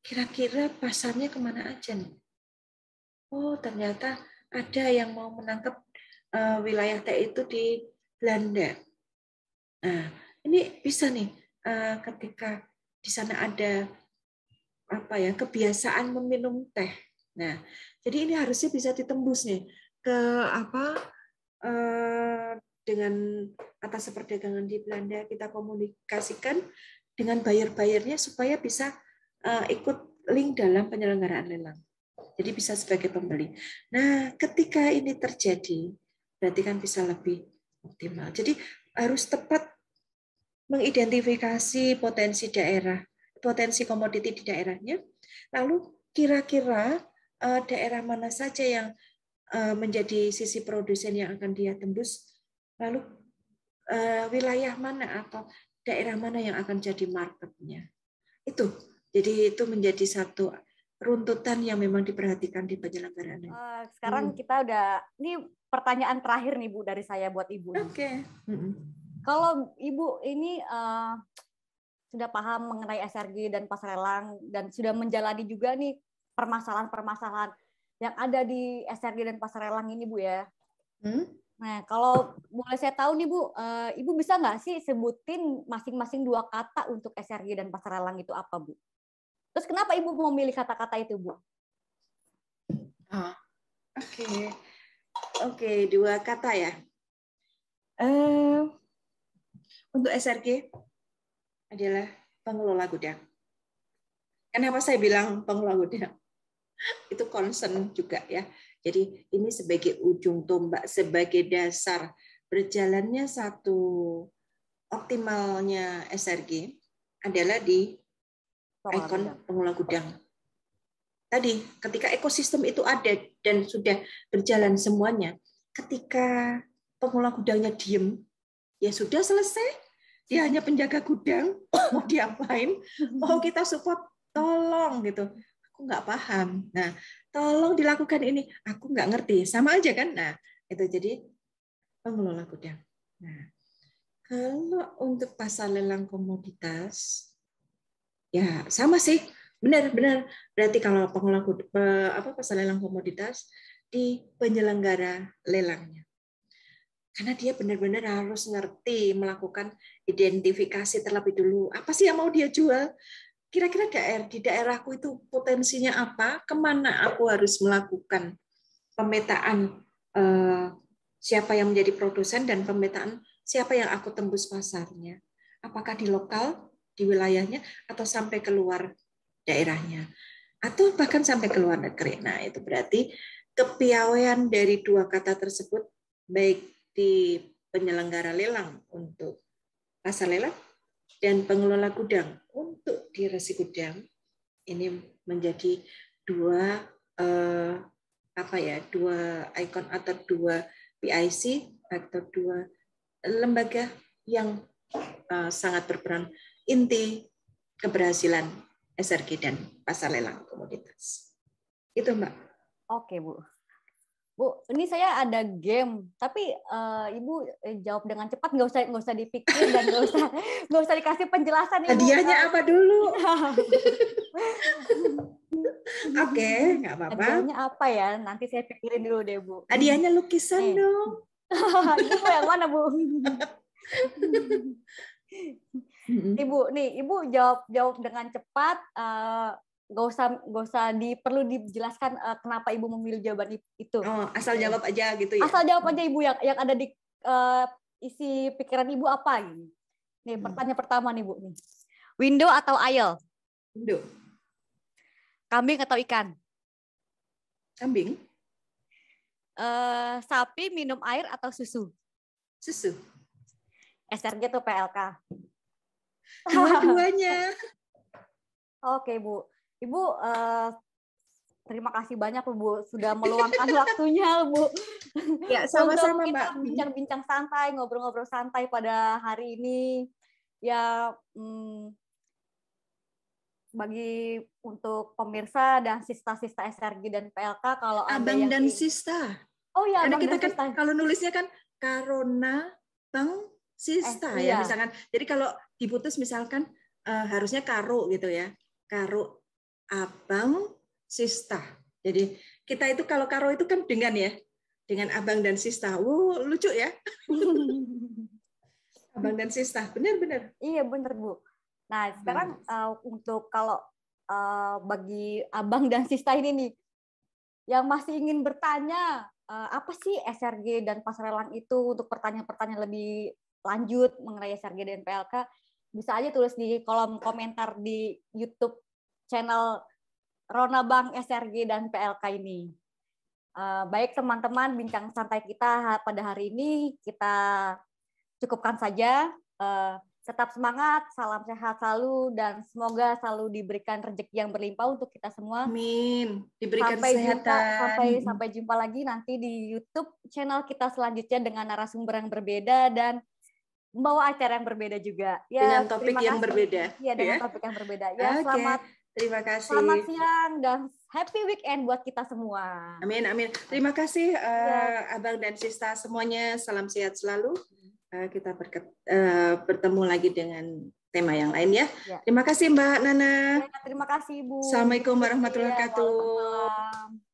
kira-kira pasarnya kemana aja nih. Oh ternyata ada yang mau menangkap wilayah teh itu di Belanda. Nah, ini bisa nih ketika di sana ada kebiasaan meminum teh. Nah, jadi ini harusnya bisa ditembus nih ke dengan atas perdagangan di Belanda, kita komunikasikan dengan buyer-buyernya supaya bisa ikut link dalam penyelenggaraan lelang. Jadi bisa sebagai pembeli. Nah, ketika ini terjadi, berarti kan bisa lebih optimal. Jadi harus tepat mengidentifikasi potensi daerah, potensi komoditi di daerahnya. Lalu kira-kira daerah mana saja yang menjadi sisi produsen yang akan dia tembus. Lalu wilayah mana atau daerah mana yang akan jadi marketnya. Itu. Jadi itu menjadi satu runtutan yang memang diperhatikan di penyelenggaraan. Sekarang kita udah, ini pertanyaan terakhir nih Bu dari saya buat Ibu. Oke. Kalau Ibu ini sudah paham mengenai SRG dan pasar lelang dan sudah menjalani juga nih permasalahan-permasalahan yang ada di SRG dan pasar lelang ini Bu ya. Nah, kalau boleh saya tahu nih Bu, Ibu bisa nggak sih sebutin masing-masing 2 kata untuk SRG dan pasar lelang itu apa Bu? Terus kenapa Ibu memilih kata-kata itu Bu? Oke, 2 kata ya. Untuk SRG adalah pengelola gudang. Kenapa saya bilang pengelola gudang? Itu concern juga ya. Jadi ini sebagai ujung tombak, sebagai dasar berjalannya satu optimalnya SRG adalah di ikon pengelola gudang. Tadi ketika ekosistem itu ada dan sudah berjalan semuanya, ketika pengelola gudangnya diem, ya sudah selesai. Dia hanya penjaga gudang, mau diapain? Oh kita support, tolong gitu. Aku nggak paham. Nah, tolong dilakukan ini. Aku nggak ngerti. Sama aja kan? Nah, itu jadi pengelola gudang. Nah, kalau untuk pasar lelang komoditas, ya sama sih. Benar-benar. Berarti kalau pengelola pasar lelang komoditas di penyelenggara lelangnya. Karena dia benar-benar harus ngerti, melakukan identifikasi terlebih dulu. Apa sih yang mau dia jual? Kira-kira di daerahku itu potensinya apa? Kemana aku harus melakukan pemetaan siapa yang menjadi produsen dan pemetaan siapa yang aku tembus pasarnya. Apakah di lokal, di wilayahnya, atau sampai keluar daerahnya. Atau bahkan sampai ke luar negeri. Nah, itu berarti kepiawaian dari 2 kata tersebut, baik di penyelenggara lelang untuk pasar lelang dan pengelola gudang untuk di resi gudang, ini menjadi 2 ikon atau 2 PIC atau 2 lembaga yang sangat berperan inti keberhasilan SRG dan pasar lelang komoditas. Itu Mbak. Oke Bu. Bu, ini saya ada game, tapi Ibu jawab dengan cepat, nggak usah dipikir dan nggak usah dikasih penjelasan. Hadiahnya apa dulu? Oke, nggak apa-apa. Hadiahnya apa ya? Nanti saya pikirin dulu deh Bu. Hadiahnya lukisan dong. Ibu yang mana Bu? Ibu jawab dengan cepat. Gak usah perlu dijelaskan kenapa Ibu memilih jawaban itu. Oh, asal jawab aja gitu ya. Asal jawab aja Ibu, yang ada di isi pikiran Ibu apa ini. Nih, pertanyaan pertama nih Bu nih. Window atau aisle? Window. Kambing atau ikan? Kambing. Sapi minum air atau susu? Susu. SRG atau PLK? Dua-duanya. Oke Bu. Ibu, terima kasih banyak Bu sudah meluangkan waktunya Bu. Ya, sama-sama Mbak. Kita bincang-bincang santai, ngobrol-ngobrol santai pada hari ini. Ya, bagi untuk pemirsa dan sista-sista SRG dan PLK, kalau Abang ada yang dan Sista. Oh ya, Karena Abang kita dan kan Sista. kalau nulisnya kan Karona Bang Sista ya, misalkan. Jadi kalau diputus misalkan harusnya Karo gitu ya. Karo Abang Sista. Jadi kita itu kalau Karo itu kan dengan Abang dan Sista. Lucu ya. Abang dan Sista, benar-benar. Iya benar Bu. Nah sekarang untuk kalau bagi Abang dan Sista ini nih, yang masih ingin bertanya apa sih SRG dan pasar lelang itu, untuk pertanyaan-pertanyaan lebih lanjut mengenai SRG dan PLK, bisa aja tulis di kolom komentar di YouTube channel Rona Bank SRG dan PLK ini. Baik teman-teman, bincang santai kita pada hari ini kita cukupkan saja. Tetap semangat, salam sehat selalu, dan semoga selalu diberikan rezeki yang berlimpah untuk kita semua. Amin. Diberikan kesehatan. Sampai jumpa lagi nanti di YouTube channel kita selanjutnya dengan narasumber yang berbeda dan membawa acara yang berbeda juga. Ya, dengan topik yang berbeda. Ya, dengan topik yang berbeda. Ya, terima kasih. Selamat siang dan happy weekend buat kita semua. Amin, amin. Terima kasih Abang dan Sista semuanya. Salam sehat selalu. Kita bertemu lagi dengan tema yang lain ya. Terima kasih Mbak Nana. Terima kasih Ibu. Assalamualaikum warahmatullahi wabarakatuh.